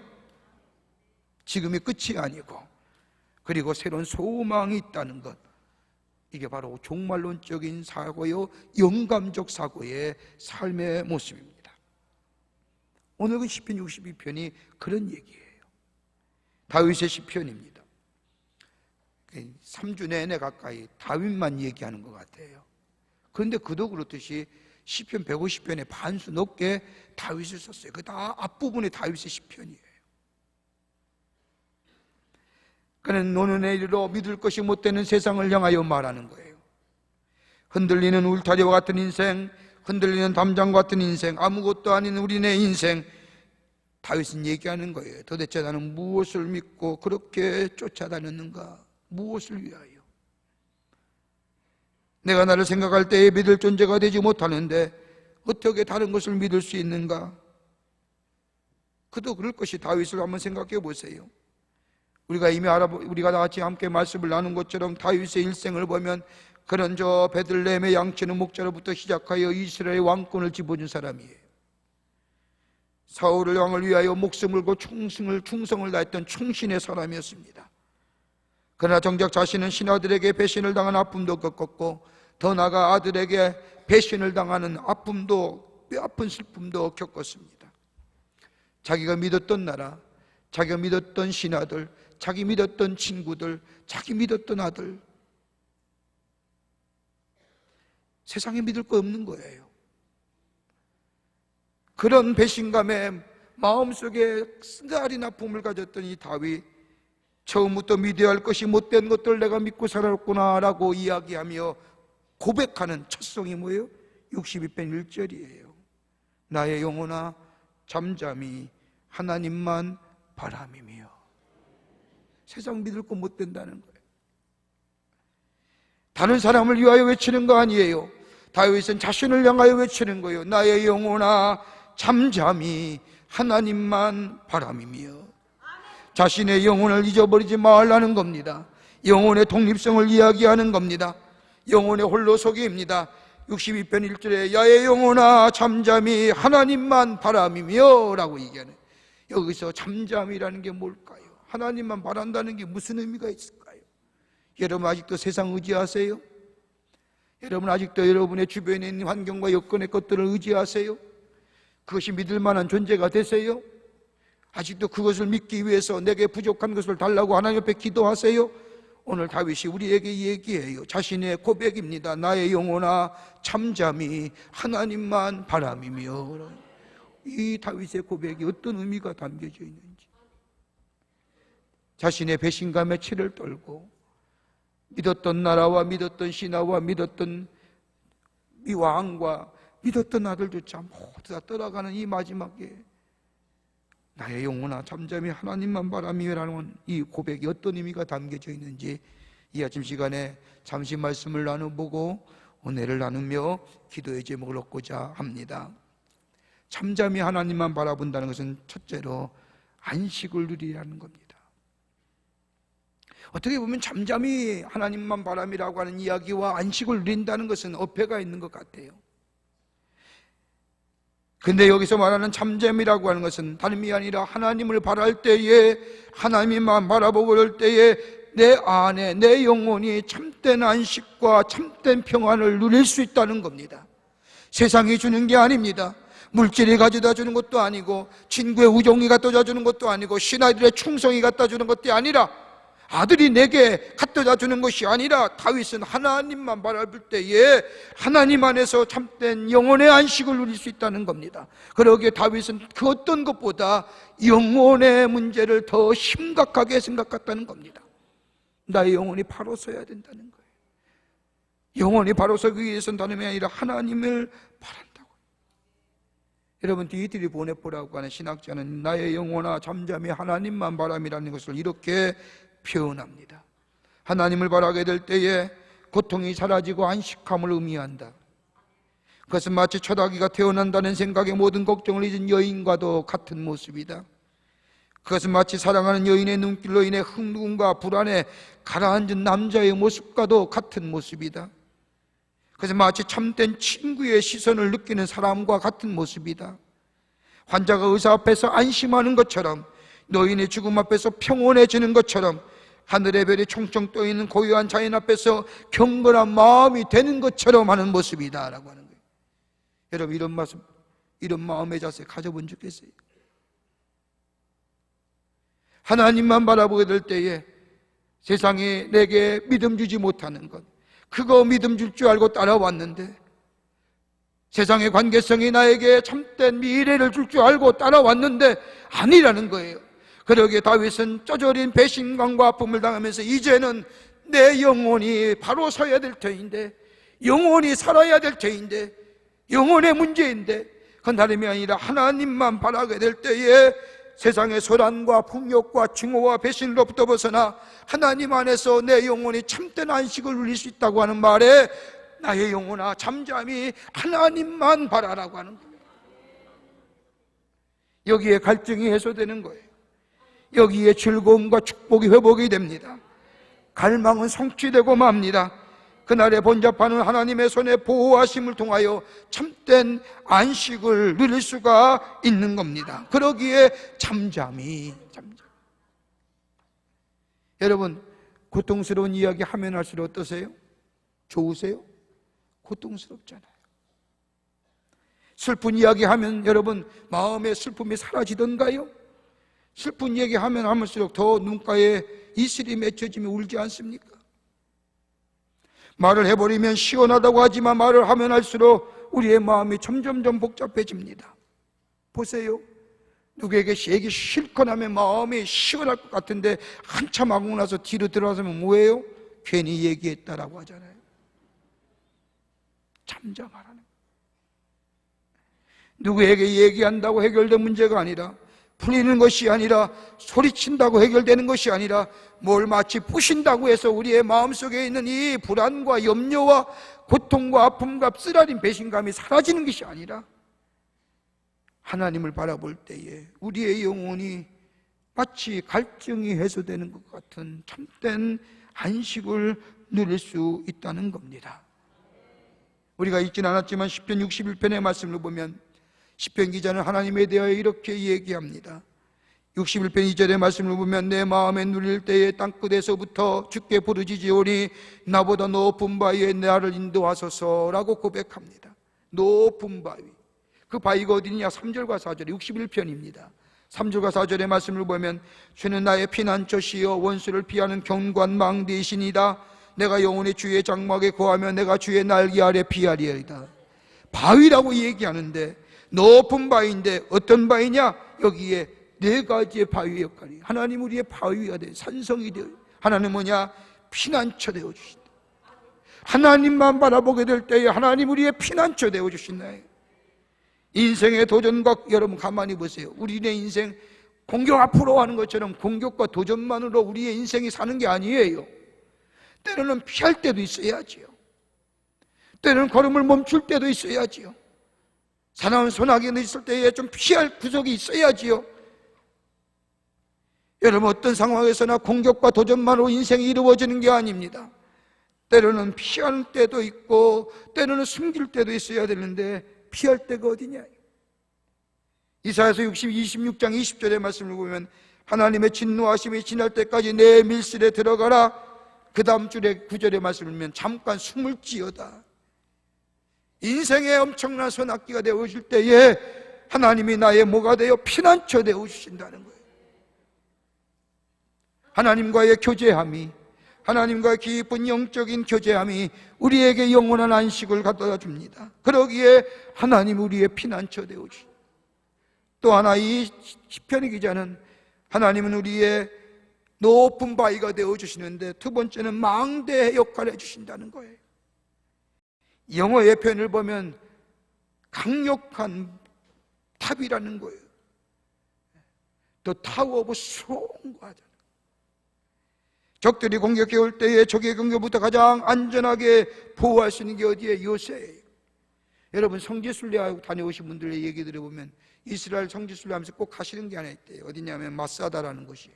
지금이 끝이 아니고 그리고 새로운 소망이 있다는 것, 이게 바로 종말론적인 사고요, 영감적 사고의 삶의 모습입니다. 오늘 그 시편 62편이 그런 얘기예요. 다윗의 시편입니다. 3주 내내 가까이 다윗만 얘기하는 것 같아요. 그런데 그도 그렇듯이 시편 150편의 반수 넘게 다윗을 썼어요. 그 다 앞부분에 다윗의 시편이에요. 그는 노는 이리로 믿을 것이 못 되는 세상을 향하여 말하는 거예요. 흔들리는 울타리와 같은 인생, 흔들리는 담장과 같은 인생, 아무것도 아닌 우리네 인생, 다윗은 얘기하는 거예요. 도대체 나는 무엇을 믿고 그렇게 쫓아다녔는가? 무엇을 위하여? 내가 나를 생각할 때에 믿을 존재가 되지 못하는데 어떻게 다른 것을 믿을 수 있는가? 그도 그럴 것이 다윗을 한번 생각해 보세요. 우리가 다 같이 함께 말씀을 나눈 것처럼 다윗의 일생을 보면 그런 저 베들레헴의 양치는 목자로부터 시작하여 이스라엘의 왕권을 집어준 사람이에요. 사울을 왕을 위하여 목숨을 걸고 충성을 다했던 충신의 사람이었습니다. 그러나 정작 자신은 신하들에게 배신을 당한 아픔도 겪었고 더 나아가 아들에게 배신을 당하는 아픔도, 뼈아픈 슬픔도 겪었습니다. 자기가 믿었던 나라, 자기가 믿었던 신하들, 자기 믿었던 친구들, 자기 믿었던 아들, 세상에 믿을 거 없는 거예요. 그런 배신감에 마음속에 쓰다린 아픔을 가졌던 이 다윗, 처음부터 믿어야 할 것이 못된 것들 내가 믿고 살았구나 라고 이야기하며 고백하는 첫 송이 뭐예요? 62편 1절이에요. 나의 영혼아 잠잠히 하나님만 바람이며. 세상 믿을 거 못 된다는 거예요. 다른 사람을 위하여 외치는 거 아니에요. 다윗은 자신을 향하여 외치는 거예요. 나의 영혼아 잠잠히 하나님만 바람이며. 자신의 영혼을 잊어버리지 말라는 겁니다. 영혼의 독립성을 이야기하는 겁니다. 영혼의 홀로서기입니다. 62편 1절에 야의 영혼아 잠잠히 하나님만 바람이며 라고 얘기하는, 여기서 잠잠이라는 게 뭘까요? 하나님만 바란다는 게 무슨 의미가 있을까요? 여러분 아직도 세상 의지하세요? 여러분 아직도 여러분의 주변에 있는 환경과 여건의 것들을 의지하세요? 그것이 믿을 만한 존재가 되세요? 아직도 그것을 믿기 위해서 내게 부족한 것을 달라고 하나님 앞에 기도하세요? 오늘 다윗이 우리에게 얘기해요. 자신의 고백입니다. 나의 영혼아 잠잠히 하나님만 바람이며. 이 다윗의 고백이 어떤 의미가 담겨져 있는지, 자신의 배신감에 치를 떨고 믿었던 나라와 믿었던 신하와 믿었던 이 왕과 믿었던 아들조차 모두 다 떠나가는 이 마지막에 나의 영혼아 잠잠히 하나님만 바라미라는 이 고백이 어떤 의미가 담겨져 있는지 이 아침 시간에 잠시 말씀을 나눠보고 은혜를 나누며 기도의 제목을 얻고자 합니다. 잠잠히 하나님만 바라본다는 것은 첫째로 안식을 누리라는 겁니다. 어떻게 보면 잠잠히 하나님만 바람이라고 하는 이야기와 안식을 누린다는 것은 어폐가 있는 것 같아요. 근데 여기서 말하는 잠잠이라고 하는 것은 다름이 아니라 하나님을 바랄 때에, 하나님만 바라보고 그럴 때에 내 안에 내 영혼이 참된 안식과 참된 평안을 누릴 수 있다는 겁니다. 세상이 주는 게 아닙니다. 물질이 가져다 주는 것도 아니고 친구의 우정이 갖다 주는 것도 아니고 신하들의 충성이 갖다 주는 것도 아니라 아들이 내게 갖다 주는 것이 아니라 다윗은 하나님만 바라볼 때에 하나님 안에서 참된 영혼의 안식을 누릴 수 있다는 겁니다. 그러기에 다윗은 그 어떤 것보다 영혼의 문제를 더 심각하게 생각했다는 겁니다. 나의 영혼이 바로 서야 된다는 거예요. 영혼이 바로 서기 위해서는 다름이 아니라 하나님을 바란다고. 여러분 디이트리 보네포라고 하는 신학자는 나의 영혼아 잠잠히 하나님만 바람이라는 것을 이렇게 표현합니다. 하나님을 바라게 될 때에 고통이 사라지고 안식함을 의미한다. 그것은 마치 첫 아기가 태어난다는 생각에 모든 걱정을 잊은 여인과도 같은 모습이다. 그것은 마치 사랑하는 여인의 눈길로 인해 흥분과 불안에 가라앉은 남자의 모습과도 같은 모습이다. 그것은 마치 참된 친구의 시선을 느끼는 사람과 같은 모습이다. 환자가 의사 앞에서 안심하는 것처럼, 노인의 죽음 앞에서 평온해지는 것처럼, 하늘의 별이 총총 떠있는 고요한 자연 앞에서 경건한 마음이 되는 것처럼 하는 모습이다 라고 하는 거예요. 여러분, 이런 마음의 자세 가져본 적 있어요? 하나님만 바라보게 될 때에 세상에 내게 믿음 주지 못하는 것, 그거 믿음 줄 줄 알고 따라왔는데, 세상의 관계성이 나에게 참된 미래를 줄 줄 알고 따라왔는데 아니라는 거예요. 그러기에 다윗은 쩌저린 배신감과 아픔을 당하면서 이제는 내 영혼이 바로 서야 될 터인데, 영혼이 살아야 될 터인데, 영혼의 문제인데, 그건 다름이 아니라 하나님만 바라게 될 때에 세상의 소란과 폭력과 증오와 배신으로부터 벗어나 하나님 안에서 내 영혼이 참된 안식을 누릴 수 있다고 하는 말에, 나의 영혼아 잠잠히 하나님만 바라라고 하는 거예요. 여기에 갈증이 해소되는 거예요. 여기에 즐거움과 축복이 회복이 됩니다. 갈망은 성취되고 맙니다. 그날의 번잡하는 하나님의 손에 보호하심을 통하여 참된 안식을 누릴 수가 있는 겁니다. 그러기에 잠잠히. 여러분, 고통스러운 이야기 하면 할수록 어떠세요? 좋으세요? 고통스럽잖아요. 슬픈 이야기 하면 여러분 마음의 슬픔이 사라지던가요? 슬픈 얘기 하면 할수록 더 눈가에 이슬이 맺혀지며 울지 않습니까? 말을 해버리면 시원하다고 하지만 말을 하면 할수록 우리의 마음이 점점점 복잡해집니다. 보세요. 누구에게 얘기 실컷 하면 마음이 시원할 것 같은데 한참 하고 나서 뒤로 들어서면 뭐예요? 괜히 얘기했다라고 하잖아요. 잠잠하라는 거예요. 누구에게 얘기한다고 해결된 문제가 아니라, 풀리는 것이 아니라, 소리친다고 해결되는 것이 아니라, 뭘 마치 부신다고 해서 우리의 마음속에 있는 이 불안과 염려와 고통과 아픔과 쓰라린 배신감이 사라지는 것이 아니라, 하나님을 바라볼 때에 우리의 영혼이 마치 갈증이 해소되는 것 같은 참된 안식을 누릴 수 있다는 겁니다. 우리가 읽진 않았지만 시편 61편의 말씀을 보면 시편 기자는 하나님에 대하여 이렇게 얘기합니다. 61편 2절의 말씀을 보면 내 마음에 누릴 때에 땅끝에서부터 주께 부르짖으오니 나보다 높은 바위에 나를 인도하소서라고 고백합니다. 높은 바위, 그 바위가 어디냐? 3절과 4절에 61편입니다 3절과 4절의 말씀을 보면 주는 나의 피난처시여 원수를 피하는 견고한 망대이시니이다. 내가 영원히 주의 장막에 거하며 내가 주의 날개 아래 피하리이다. 바위라고 얘기하는데 높은 바위인데 어떤 바위냐? 여기에 네 가지의 바위 역할이, 하나님 우리의 바위가 돼요. 산성이 돼요. 하나님 뭐냐? 피난처 되어 주신다. 하나님만 바라보게 될 때에 하나님 우리의 피난처 되어 주신다. 인생의 도전과, 여러분 가만히 보세요. 우리의 인생 공격 앞으로 하는 것처럼 공격과 도전만으로 우리의 인생이 사는 게 아니에요. 때로는 피할 때도 있어야지요. 때로는 걸음을 멈출 때도 있어야지요. 사나운 소나기가 있을 때에 좀 피할 구석이 있어야지요. 여러분, 어떤 상황에서나 공격과 도전만으로 인생이 이루어지는 게 아닙니다. 때로는 피할 때도 있고 때로는 숨길 때도 있어야 되는데 피할 때가 어디냐? 이사야서 26장 20절의 말씀을 보면 하나님의 진노하심이 지날 때까지 내 밀실에 들어가라. 그 다음 줄에 9절의 말씀을 보면 잠깐 숨을 지어다. 인생의 엄청난 소낙기가 되어질 때에 하나님이 나의 뭐가 되어 피난처 되어주신다는 거예요. 하나님과의 교제함이, 하나님과의 깊은 영적인 교제함이 우리에게 영원한 안식을 갖다 줍니다. 그러기에 하나님 우리의 피난처 되어주십니다. 또 하나 이 시편의 기자는 하나님은 우리의 높은 바위가 되어주시는데 두 번째는 망대의 역할을 해주신다는 거예요. 영어의 표현을 보면 강력한 탑이라는 거예요. The Tower of Strong 하잖아요. 적들이 공격해 올 때에 적의 공격부터 가장 안전하게 보호할 수 있는 게 어디에? 요새예요. 여러분, 성지순례하고 다녀오신 분들의 얘기 들어보면 이스라엘 성지순례 하면서 꼭 가시는 게 하나 있대요. 어디냐면 마사다라는 곳이에요.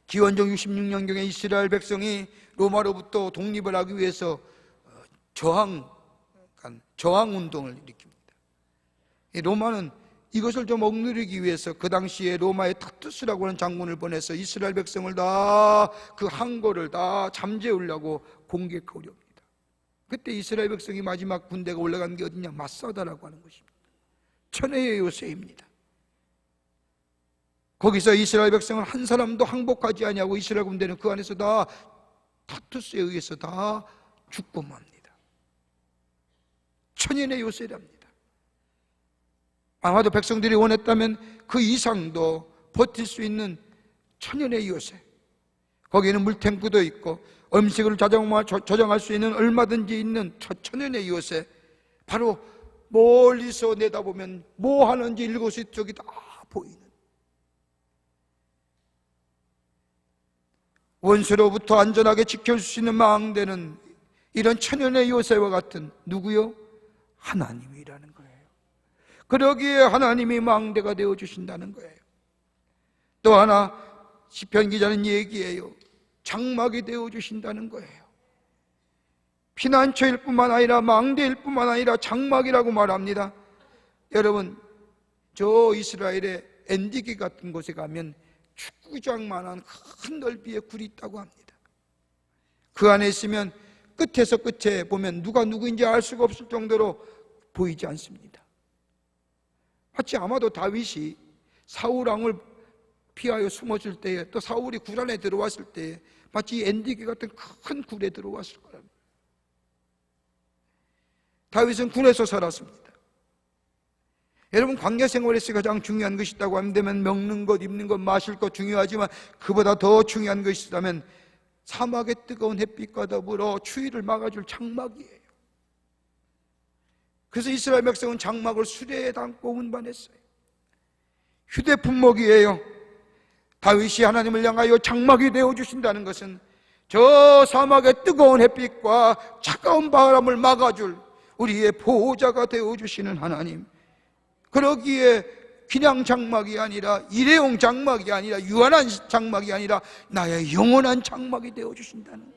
기원전 66년경에 이스라엘 백성이 로마로부터 독립을 하기 위해서 저항 운동을 일으킵니다. 로마는 이것을 좀 억누르기 위해서 그 당시에 로마의 타투스라고 하는 장군을 보내서 이스라엘 백성을 다 그 항거를 다 잠재우려고 공격하려 합니다. 그때 이스라엘 백성이 마지막 군대가 올라간 게 어디냐? 마사다라고 하는 것입니다. 천혜의 요새입니다. 거기서 이스라엘 백성은 한 사람도 항복하지 아니하고 이스라엘 군대는 그 안에서 다 타투스에 의해서 다 죽고 맙니다. 천연의 요새랍니다. 아마도 백성들이 원했다면 그 이상도 버틸 수 있는 천연의 요새, 거기에는 물탱크도 있고 음식을 저장할 수 있는 얼마든지 있는 천연의 요새, 바로 멀리서 내다보면 뭐 하는지 일거수일투족이 다 보이는, 원수로부터 안전하게 지켜줄 수 있는 망대는 이런 천연의 요새와 같은 누구요? 하나님이라는 거예요. 그러기에 하나님이 망대가 되어주신다는 거예요. 또 하나 시편 기자는 얘기해요. 장막이 되어주신다는 거예요. 피난처일 뿐만 아니라 망대일 뿐만 아니라 장막이라고 말합니다. 여러분, 저 이스라엘의 엔디기 같은 곳에 가면 축구장만한 큰 넓이의 굴이 있다고 합니다. 그 안에 있으면 끝에서 끝에 보면 누가 누구인지 알 수가 없을 정도로 보이지 않습니다. 마치 아마도 다윗이 사울 왕을 피하여 숨어질 때에, 또 사울이 굴 안에 들어왔을 때에 마치 엔디기 같은 큰 굴에 들어왔을 거랍니다. 다윗은 굴에서 살았습니다. 여러분, 광야 생활에서 가장 중요한 것이 있다고 한다면 먹는 것, 입는 것, 마실 것 중요하지만 그보다 더 중요한 것이 있다면 사막의 뜨거운 햇빛과 더불어 추위를 막아줄 장막이에요. 그래서 이스라엘 백성은 장막을 수레에 담고 운반했어요. 휴대품목이에요. 다윗이 하나님을 향하여 장막이 되어주신다는 것은 저 사막의 뜨거운 햇빛과 차가운 바람을 막아줄 우리의 보호자가 되어주시는 하나님, 그러기에 그냥 장막이 아니라 일회용 장막이 아니라 유한한 장막이 아니라 나의 영원한 장막이 되어주신다는.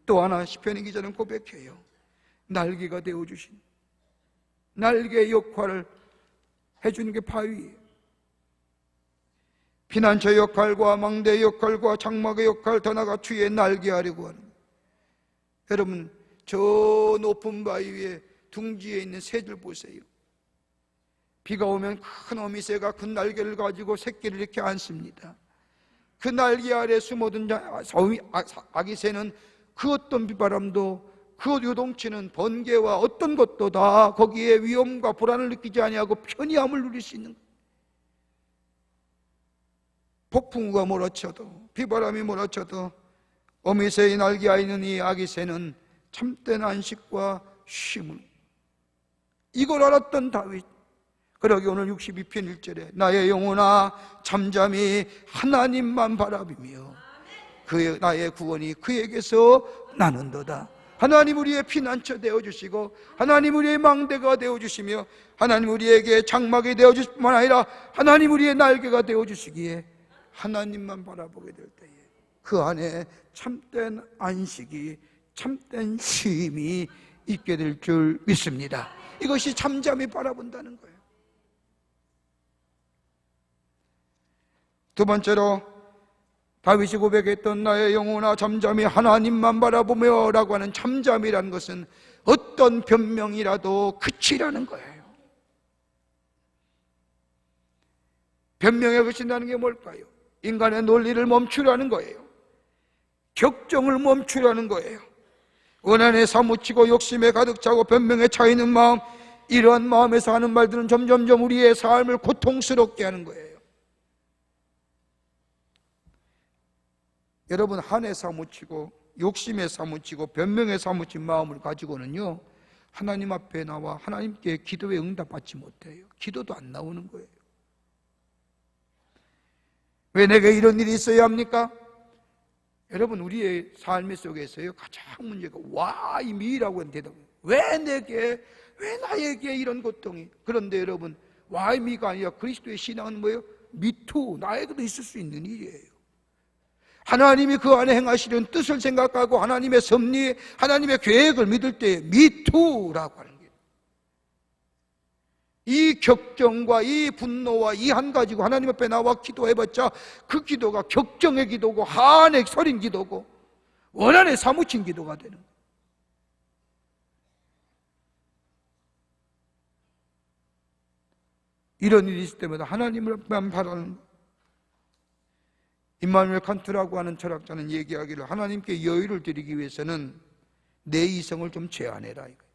또 하나 시편의 기자는 고백해요. 날개가 되어주신, 날개의 역할을 해주는 게 바위예요. 피난처 역할과 망대의 역할과 장막의 역할, 더 나아가 뒤에 날개 하려고 하는. 여러분, 저 높은 바위 위에 둥지에 있는 새들 보세요. 비가 오면 큰 어미새가 큰 날개를 가지고 새끼를 이렇게 안습니다. 그 날개 아래 숨어든 아기 새는 그 어떤 비바람도, 그 요동치는 번개와 어떤 것도 다 거기에 위험과 불안을 느끼지 아니하고 편리함을 누릴 수 있는 거예요. 폭풍우가 몰아쳐도, 비바람이 몰아쳐도 어미새의 날개 아래 있는 이 아기 새는 참된 안식과 쉼을, 이걸 알았던 다윗. 그러기 오늘 62편 1절에 나의 영혼아 잠잠히 하나님만 바라보며 그의 나의 구원이 그에게서 나는도다. 하나님 우리의 피난처 되어주시고 하나님 우리의 망대가 되어주시며 하나님 우리에게 장막이 되어주실 뿐만 아니라 하나님 우리의 날개가 되어주시기에 하나님만 바라보게 될 때에 그 안에 참된 안식이, 참된 쉼이 있게 될 줄 믿습니다. 이것이 잠잠히 바라본다는 거예요. 두 번째로 다윗이 고백했던 나의 영혼아 잠잠히 하나님만 바라보며 라고 하는 잠잠이라는 것은 어떤 변명이라도 그치라는 거예요. 변명에 그친다는 게 뭘까요? 인간의 논리를 멈추라는 거예요. 격정을 멈추라는 거예요. 원한에 사무치고 욕심에 가득 차고 변명에 차 있는 마음, 이러한 마음에서 하는 말들은 점점점 우리의 삶을 고통스럽게 하는 거예요. 여러분, 한에 사무치고 욕심에 사무치고 변명에 사무친 마음을 가지고는요, 하나님 앞에 나와 하나님께 기도에 응답받지 못해요. 기도도 안 나오는 거예요. 왜 내게 이런 일이 있어야 합니까? 여러분, 우리의 삶 속에서요 가장 문제가 why me라고 하는 대답이에요. 왜 내게, 왜 나에게 이런 고통이. 그런데 여러분, why me가 아니라 그리스도의 신앙은 뭐예요? me too, 나에게도 있을 수 있는 일이에요. 하나님이 그 안에 행하시려는 뜻을 생각하고 하나님의 섭리, 하나님의 계획을 믿을 때 me too라고 하는 거예요. 이 격정과 이 분노와 이 한 가지고 하나님 앞에 나와 기도해봤자 그 기도가 격정의 기도고 한의 서린 기도고 원한에 사무친 기도가 되는 거예요. 이런 일이 있을 때마다 하나님을만 바라는 거예요. 임마누엘 칸트라고 하는 철학자는 얘기하기를 하나님께 여유를 드리기 위해서는 내 이성을 좀 제한해라, 이거예요.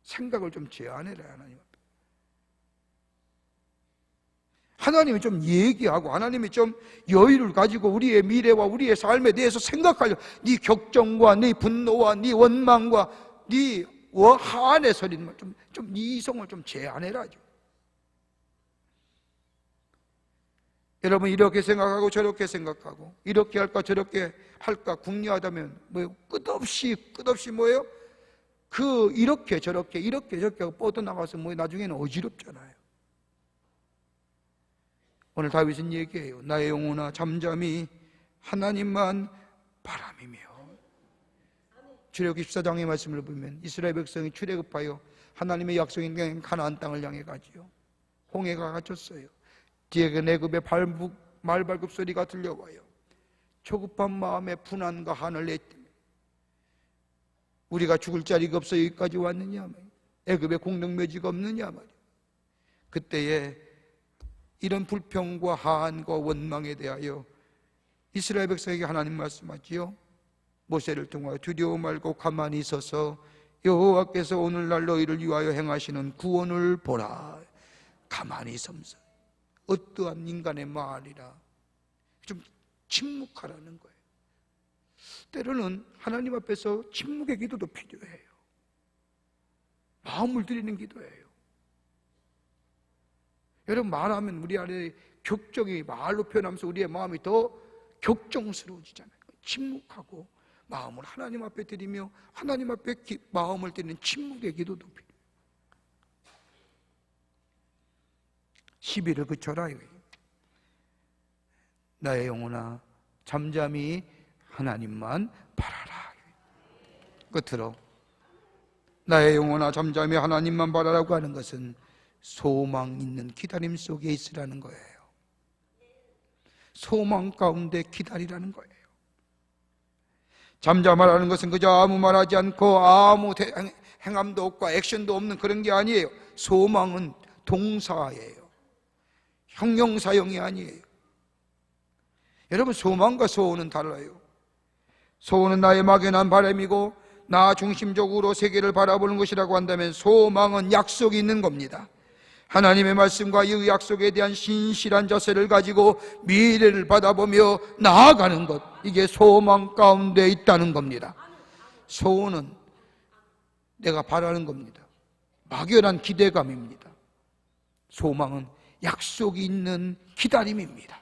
생각을 좀 제한해라, 하나님 앞에. 하나님이 좀 얘기하고 하나님이 좀 여유를 가지고 우리의 미래와 우리의 삶에 대해서 생각하려, 네 격정과 네 분노와 네 원망과 네 한에 서리는 말 좀 네 이성을 좀 제한해라. 여러분 이렇게 생각하고 저렇게 생각하고 이렇게 할까 저렇게 할까 궁리하다면 뭐예요? 끝없이 뭐예요? 그 이렇게 저렇게 하고 뻗어나가서 뭐 나중에는 어지럽잖아요. 오늘 다윗은 얘기해요. 나의 영혼아 잠잠히 하나님만 바람이며. 출애굽기 14장의 말씀을 보면 이스라엘 백성이 출애굽하여 하나님의 약속인 가나안 땅을 향해 가지요. 홍해가 갇혔어요. 뒤에 내굽의 말발굽 소리가 들려와요. 초급한 마음에 분한과 한을 냈더니 우리가 죽을 자리가 없어 여기까지 왔느냐 말이야. 애굽에 공동묘지가 없느냐 말이야. 그때에 이런 불평과 한과 원망에 대하여 이스라엘 백성에게 하나님 말씀하지요. 모세를 통하여 두려워 말고 가만히 있어서 여호와께서 오늘날 너희를 위하여 행하시는 구원을 보라. 가만히 있으면서 어떠한 인간의 말이라 좀 침묵하라는 거예요. 때로는 하나님 앞에서 침묵의 기도도 필요해요. 마음을 들이는 기도예요. 여러분 말하면 우리 안에 격정이 말로 표현하면서 우리의 마음이 더 격정스러워지잖아요. 침묵하고 마음을 하나님 앞에 드리며 하나님 앞에 마음을 드리는 침묵의 기도도 필요해요. 시비를 그쳐라 이거예요. 나의 영혼아 잠잠히 하나님만 바라라. 끝으로 나의 영혼아 잠잠히 하나님만 바라라고 하는 것은 소망 있는 기다림 속에 있으라는 거예요. 소망 가운데 기다리라는 거예요. 잠잠하라는 것은 그저 아무 말하지 않고 아무 행함도 없고 액션도 없는 그런 게 아니에요. 소망은 동사예요. 형용사형이 아니에요. 여러분 소망과 소원은 달라요. 소원은 나의 막연한 바람이고 나 중심적으로 세계를 바라보는 것이라고 한다면 소망은 약속이 있는 겁니다. 하나님의 말씀과 이 약속에 대한 신실한 자세를 가지고 미래를 바라보며 나아가는 것, 이게 소망 가운데 있다는 겁니다. 소원은 내가 바라는 겁니다. 막연한 기대감입니다. 소망은 약속이 있는 기다림입니다.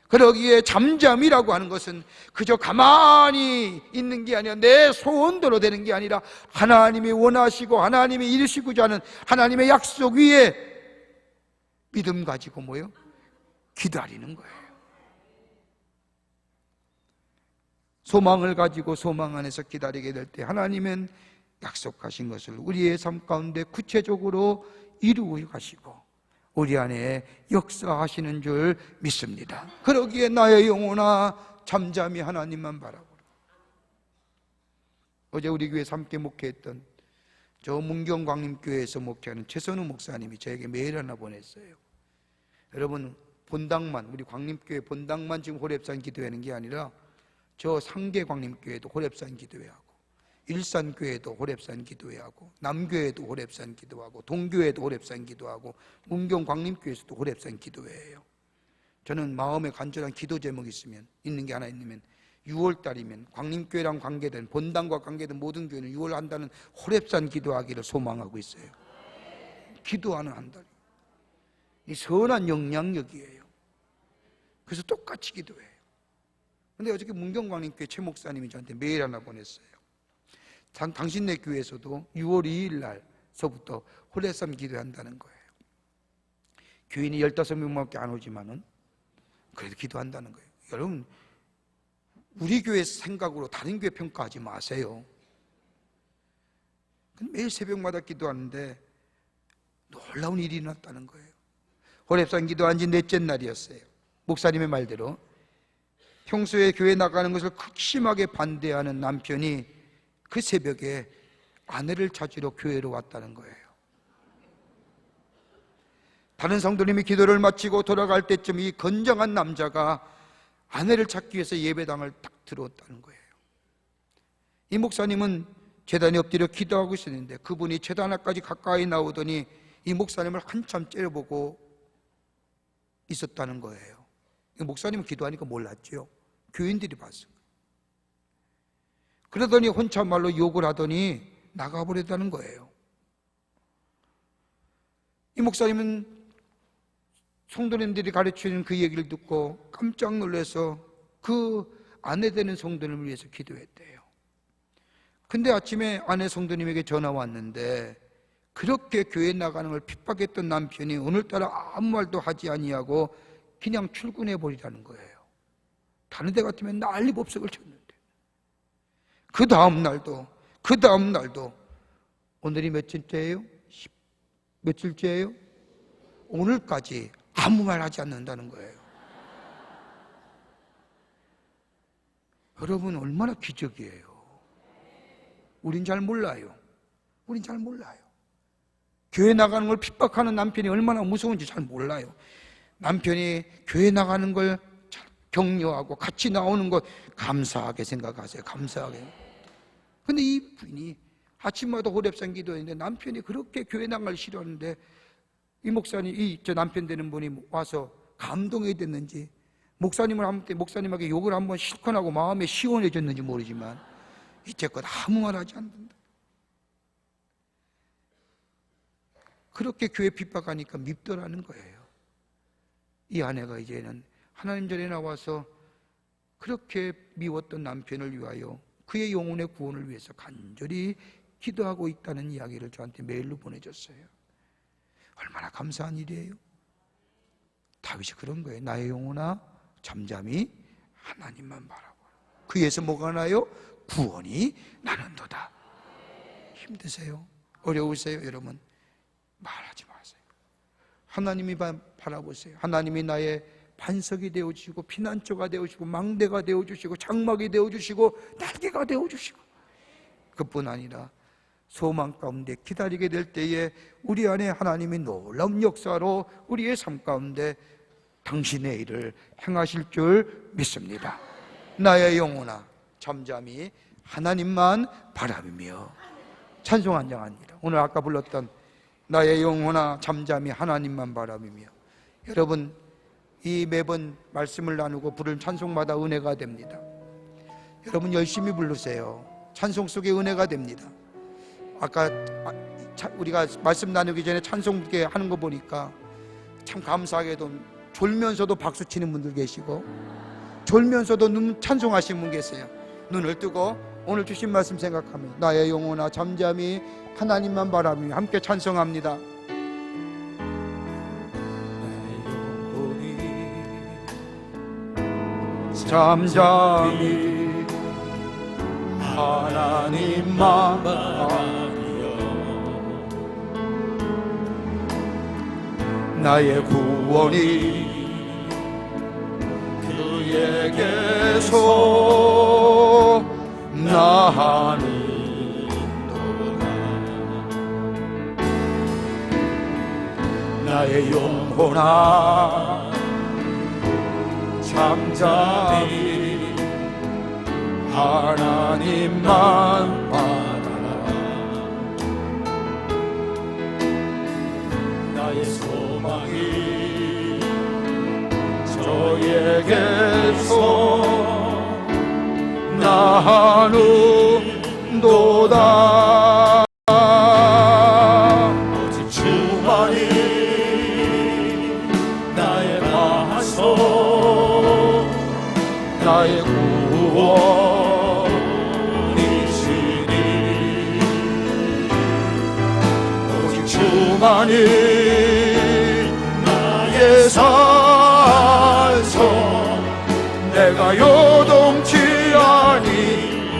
그러기에 잠잠이라고 하는 것은 그저 가만히 있는 게 아니라 내 소원대로 되는 게 아니라 하나님이 원하시고 하나님이 이루시고자 하는 하나님의 약속 위에 믿음 가지고 뭐요? 기다리는 거예요. 소망을 가지고 소망 안에서 기다리게 될 때 하나님은 약속하신 것을 우리의 삶 가운데 구체적으로 이루어 가시고 우리 안에 역사하시는 줄 믿습니다. 그러기에 나의 영혼아 잠잠히 하나님만 바라보라. 어제 우리 교회에서 함께 목회했던 저 문경광림교회에서 목회하는 최선우 목사님이 저에게 메일 하나 보냈어요. 여러분 본당만, 우리 광림교회 본당만 지금 호렙산 기도하는 게 아니라 저 상계광림교회도 호렙산 기도회하고 일산교회도 호렙산 기도회하고 남교회도 호렙산 기도하고 동교회도 호렙산 기도하고 문경광림교회에서도 호렙산 기도회예요. 저는 마음에 간절한 기도 제목이 있는 게 하나 있으면 6월달이면 광림교회랑 관계된 본당과 관계된 모든 교회는 6월 한 달은 호렙산 기도하기를 소망하고 있어요. 기도하는 한 달. 이 선한 영향력이에요. 그래서 똑같이 기도해요. 근데 어저께 문경광림교회 최 목사님이 저한테 메일 하나 보냈어요. 당신네 교회에서도 6월 2일 날서부터 호렙산 기도한다는 거예요. 교인이 15명밖에 안 오지만은 그래도 기도한다는 거예요. 여러분 우리 교회 생각으로 다른 교회 평가하지 마세요. 매일 새벽마다 기도하는데 놀라운 일이 일어났다는 거예요. 호렙산 기도한 지 넷째 날이었어요. 목사님의 말대로 평소에 교회 나가는 것을 극심하게 반대하는 남편이 그 새벽에 아내를 찾으러 교회로 왔다는 거예요. 다른 성도님이 기도를 마치고 돌아갈 때쯤 이 건장한 남자가 아내를 찾기 위해서 예배당을 딱 들어왔다는 거예요. 이 목사님은 제단에 엎드려 기도하고 있었는데 그분이 제단 앞까지 가까이 나오더니 이 목사님을 한참 째려보고 있었다는 거예요. 이 목사님은 기도하니까 몰랐죠. 교인들이 봤어요. 그러더니 혼잣말로 욕을 하더니 나가버렸다는 거예요. 이 목사님은 성도님들이 가르치는 그 얘기를 듣고 깜짝 놀라서 그 아내 되는 성도님을 위해서 기도했대요. 근데 아침에 아내 성도님에게 전화 왔는데 그렇게 교회 나가는 걸 핍박했던 남편이 오늘따라 아무 말도 하지 아니하고 그냥 출근해 버리라는 거예요. 다른 데 같으면 난리법석을 쳤는데 그 다음 날도 오늘이 며칠째예요? 며칠째예요? 오늘까지 아무 말 하지 않는다는 거예요. 여러분 얼마나 기적이에요. 우린 잘 몰라요. 교회 나가는 걸 핍박하는 남편이 얼마나 무서운지 잘 몰라요. 남편이 교회 나가는 걸 격려하고 같이 나오는 것 감사하게 생각하세요. 감사하게. 근데 이 부인이 아침마다 호렙산 기도했는데 남편이 그렇게 교회 나가는 걸 싫어하는데 이 목사님, 저 남편 되는 분이 와서 감동이 됐는지 목사님에게 욕을 한번 실컷 하고 마음이 시원해졌는지 모르지만 이제껏 아무 말 하지 않는다. 그렇게 교회 핍박하니까 밉더라는 거예요. 이 아내가 이제는 하나님 전에 나와서 그렇게 미웠던 남편을 위하여 그의 영혼의 구원을 위해서 간절히 기도하고 있다는 이야기를 저한테 메일로 보내줬어요. 얼마나 감사한 일이에요. 다윗이 그런 거예요. 나의 영혼아 잠잠히 하나님만 바라보라. 그에서 뭐가 나요? 구원이 나는도다. 힘드세요? 어려우세요? 여러분 말하지 마세요. 하나님이 바라보세요. 하나님이 나의 반석이 되어주시고 피난처가 되어주시고 망대가 되어주시고 장막이 되어주시고 날개가 되어주시고 그뿐 아니라 소망 가운데 기다리게 될 때에 우리 안에 하나님이 놀라운 역사로 우리의 삶 가운데 당신의 일을 행하실 줄 믿습니다. 나의 영혼아 잠잠히 하나님만 바라보며 찬송 한 장 합니다. 오늘 아까 불렀던 나의 영혼아 잠잠히 하나님만 바라보며 여러분 이 매번 말씀을 나누고 부른 찬송마다 은혜가 됩니다. 여러분 열심히 부르세요. 찬송 속에 은혜가 됩니다. 아까 우리가 말씀 나누기 전에 찬송께 하는 거 보니까 참 감사하게도 졸면서도 박수 치는 분들 계시고 졸면서도 눈 찬송하시는 분 계세요. 눈을 뜨고 오늘 주신 말씀 생각하며 나의 영혼아 잠잠히 하나님만 바라보며 함께 찬송합니다. 잠잠히 하나님만 바라보며 나의 구원이 그에게서 나하는도다. 나의 영혼아 잠잠히 하나님만 바라라. 나의 소망이 저에게서 나하는도다. 오직 주만이 나의 반석 나의 구원이시니 오직 주만이 나의 산성 내가 요동치 아니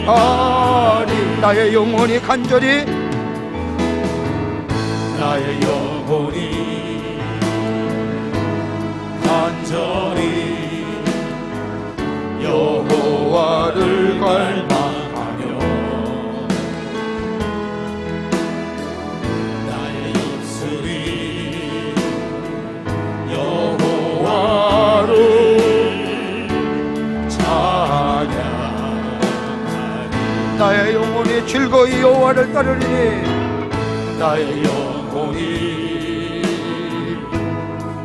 나의 영혼이 간절히 나의 영혼이 영혼이 간절히 여호와를 갈망하며 나의 입술이 여호와를 찬양하리. 나의 영혼이 즐거이 여호와를 따르리니 나의 영혼이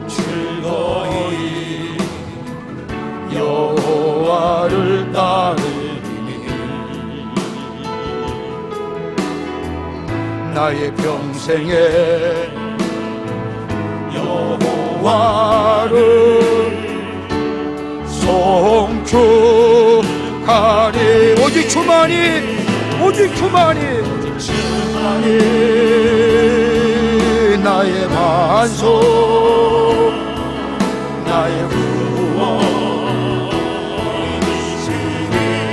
즐거이 여호와를 따르리니 나의 평생에 여호와를 송축하리. 오직 주만이, 오직 주만이, 주만이 나의 반석, 나의 구원.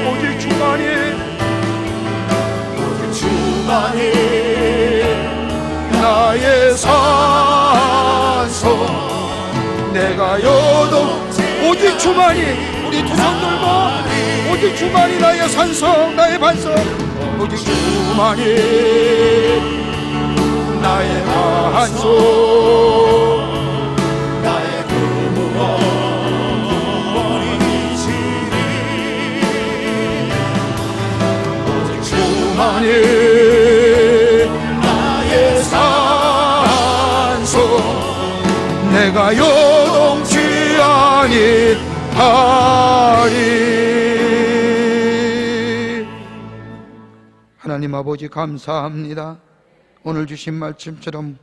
오직 주만이, 오직 주만이 나의 산소, 내가 요동. 오직 주만이, 우리 두 손 들고 오직 주만이 나의 산성, 나의 반석. 오직 주만이 나의 반석, 나의 구원이시니. 오직 주만이 나의 산소, 내가 요동치 아니하리. 하나님 아버지 감사합니다. 오늘 주신 말씀처럼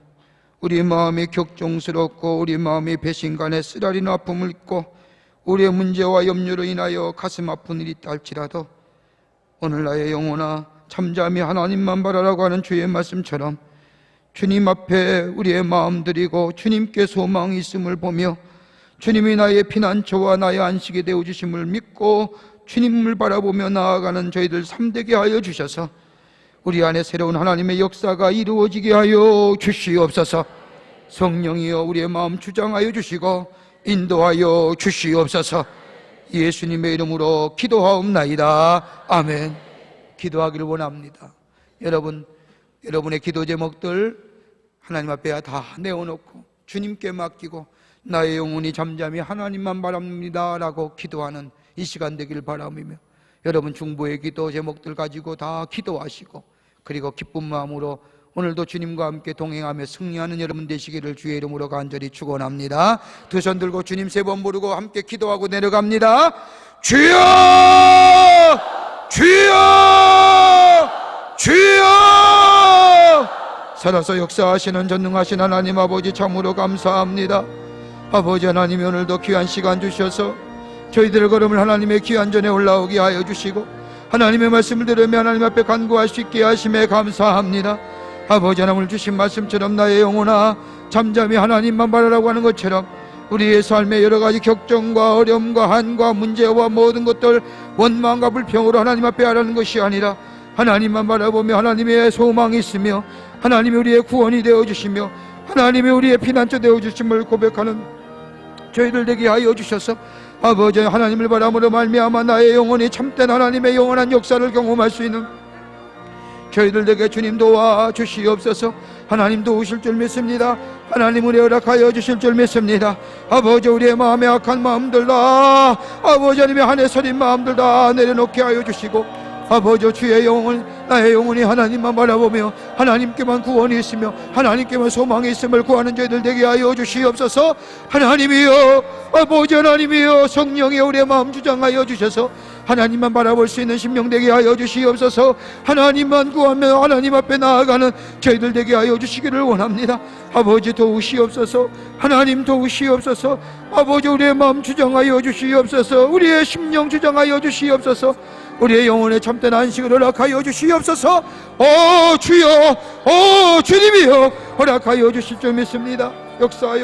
우리 마음이 격종스럽고 우리 마음이 배신간에 쓰라린 아픔을 입고 우리의 문제와 염려로 인하여 가슴 아픈 일이 있다 할지라도 오늘 나의 영혼아 잠잠히 하나님만 바라라고 하는 주의 말씀처럼 주님 앞에 우리의 마음 드리고 주님께 소망이 있음을 보며 주님이 나의 피난처와 나의 안식이 되어주심을 믿고 주님을 바라보며 나아가는 저희들 삶되게 하여 주셔서 우리 안에 새로운 하나님의 역사가 이루어지게 하여 주시옵소서. 성령이여 우리의 마음 주장하여 주시고 인도하여 주시옵소서. 예수님의 이름으로 기도하옵나이다. 아멘. 기도하기를 원합니다. 여러분의 기도 제목들 하나님 앞에 다 내어놓고 주님께 맡기고 나의 영혼이 잠잠히 하나님만 바랍니다 라고 기도하는 이 시간 되길 바라며 여러분 중보의 기도 제목들 가지고 다 기도하시고 그리고 기쁜 마음으로 오늘도 주님과 함께 동행하며 승리하는 여러분 되시기를 주의 이름으로 간절히 축원합니다. 두 손 들고 주님 세 번 부르고 함께 기도하고 내려갑니다. 주여! 주여! 주여! 살아서 역사하시는 전능하신 하나님 아버지 참으로 감사합니다. 아버지 하나님이 오늘도 귀한 시간 주셔서 저희들의 걸음을 하나님의 귀한 전에 올라오게 하여 주시고 하나님의 말씀을 들으며 하나님 앞에 간구할 수 있게 하심에 감사합니다. 아버지 하나님을 주신 말씀처럼 나의 영혼아 잠잠히 하나님만 바라라고 하는 것처럼 우리의 삶의 여러 가지 격정과 어려움과 한과 문제와 모든 것들 원망과 불평으로 하나님 앞에 하라는 것이 아니라 하나님만 바라보며 하나님의 소망이 있으며 하나님이 우리의 구원이 되어주시며 하나님이 우리의 피난처 되어주심을 고백하는 저희들 되게 하여 주셔서 아버지 하나님을 바람으로 말미암아 나의 영혼이 참된 하나님의 영원한 역사를 경험할 수 있는 저희들에게 주님 도와 주시옵소서. 하나님 도우실 줄 믿습니다. 하나님 우리 허락하여 주실 줄 믿습니다. 아버지 우리의 마음에 악한 마음들 다 아버지 하나님의 한해 서린 마음들 다 내려놓게 하여 주시고 아버지 주의 영혼 나의 영혼이 하나님만 바라보며 하나님께만 구원이 있으며 하나님께만 소망이 있음을 구하는 저희들 되게 하여 주시옵소서. 하나님이여 아버지 하나님이여 성령이 우리의 마음 주장하여 주셔서 하나님만 바라볼 수 있는 심령 되게 하여 주시옵소서. 하나님만 구하며 하나님 앞에 나아가는 저희들 되게 하여 주시기를 원합니다. 아버지 도우시옵소서. 하나님 도우시옵소서. 아버지 우리의 마음 주장하여 주시옵소서. 우리의 심령 주장하여 주시옵소서. 우리의 영혼에 참된 안식을 허락하여 주시옵소서. 주여 주님이여 허락하여 주실 줄 믿습니다. 역사하여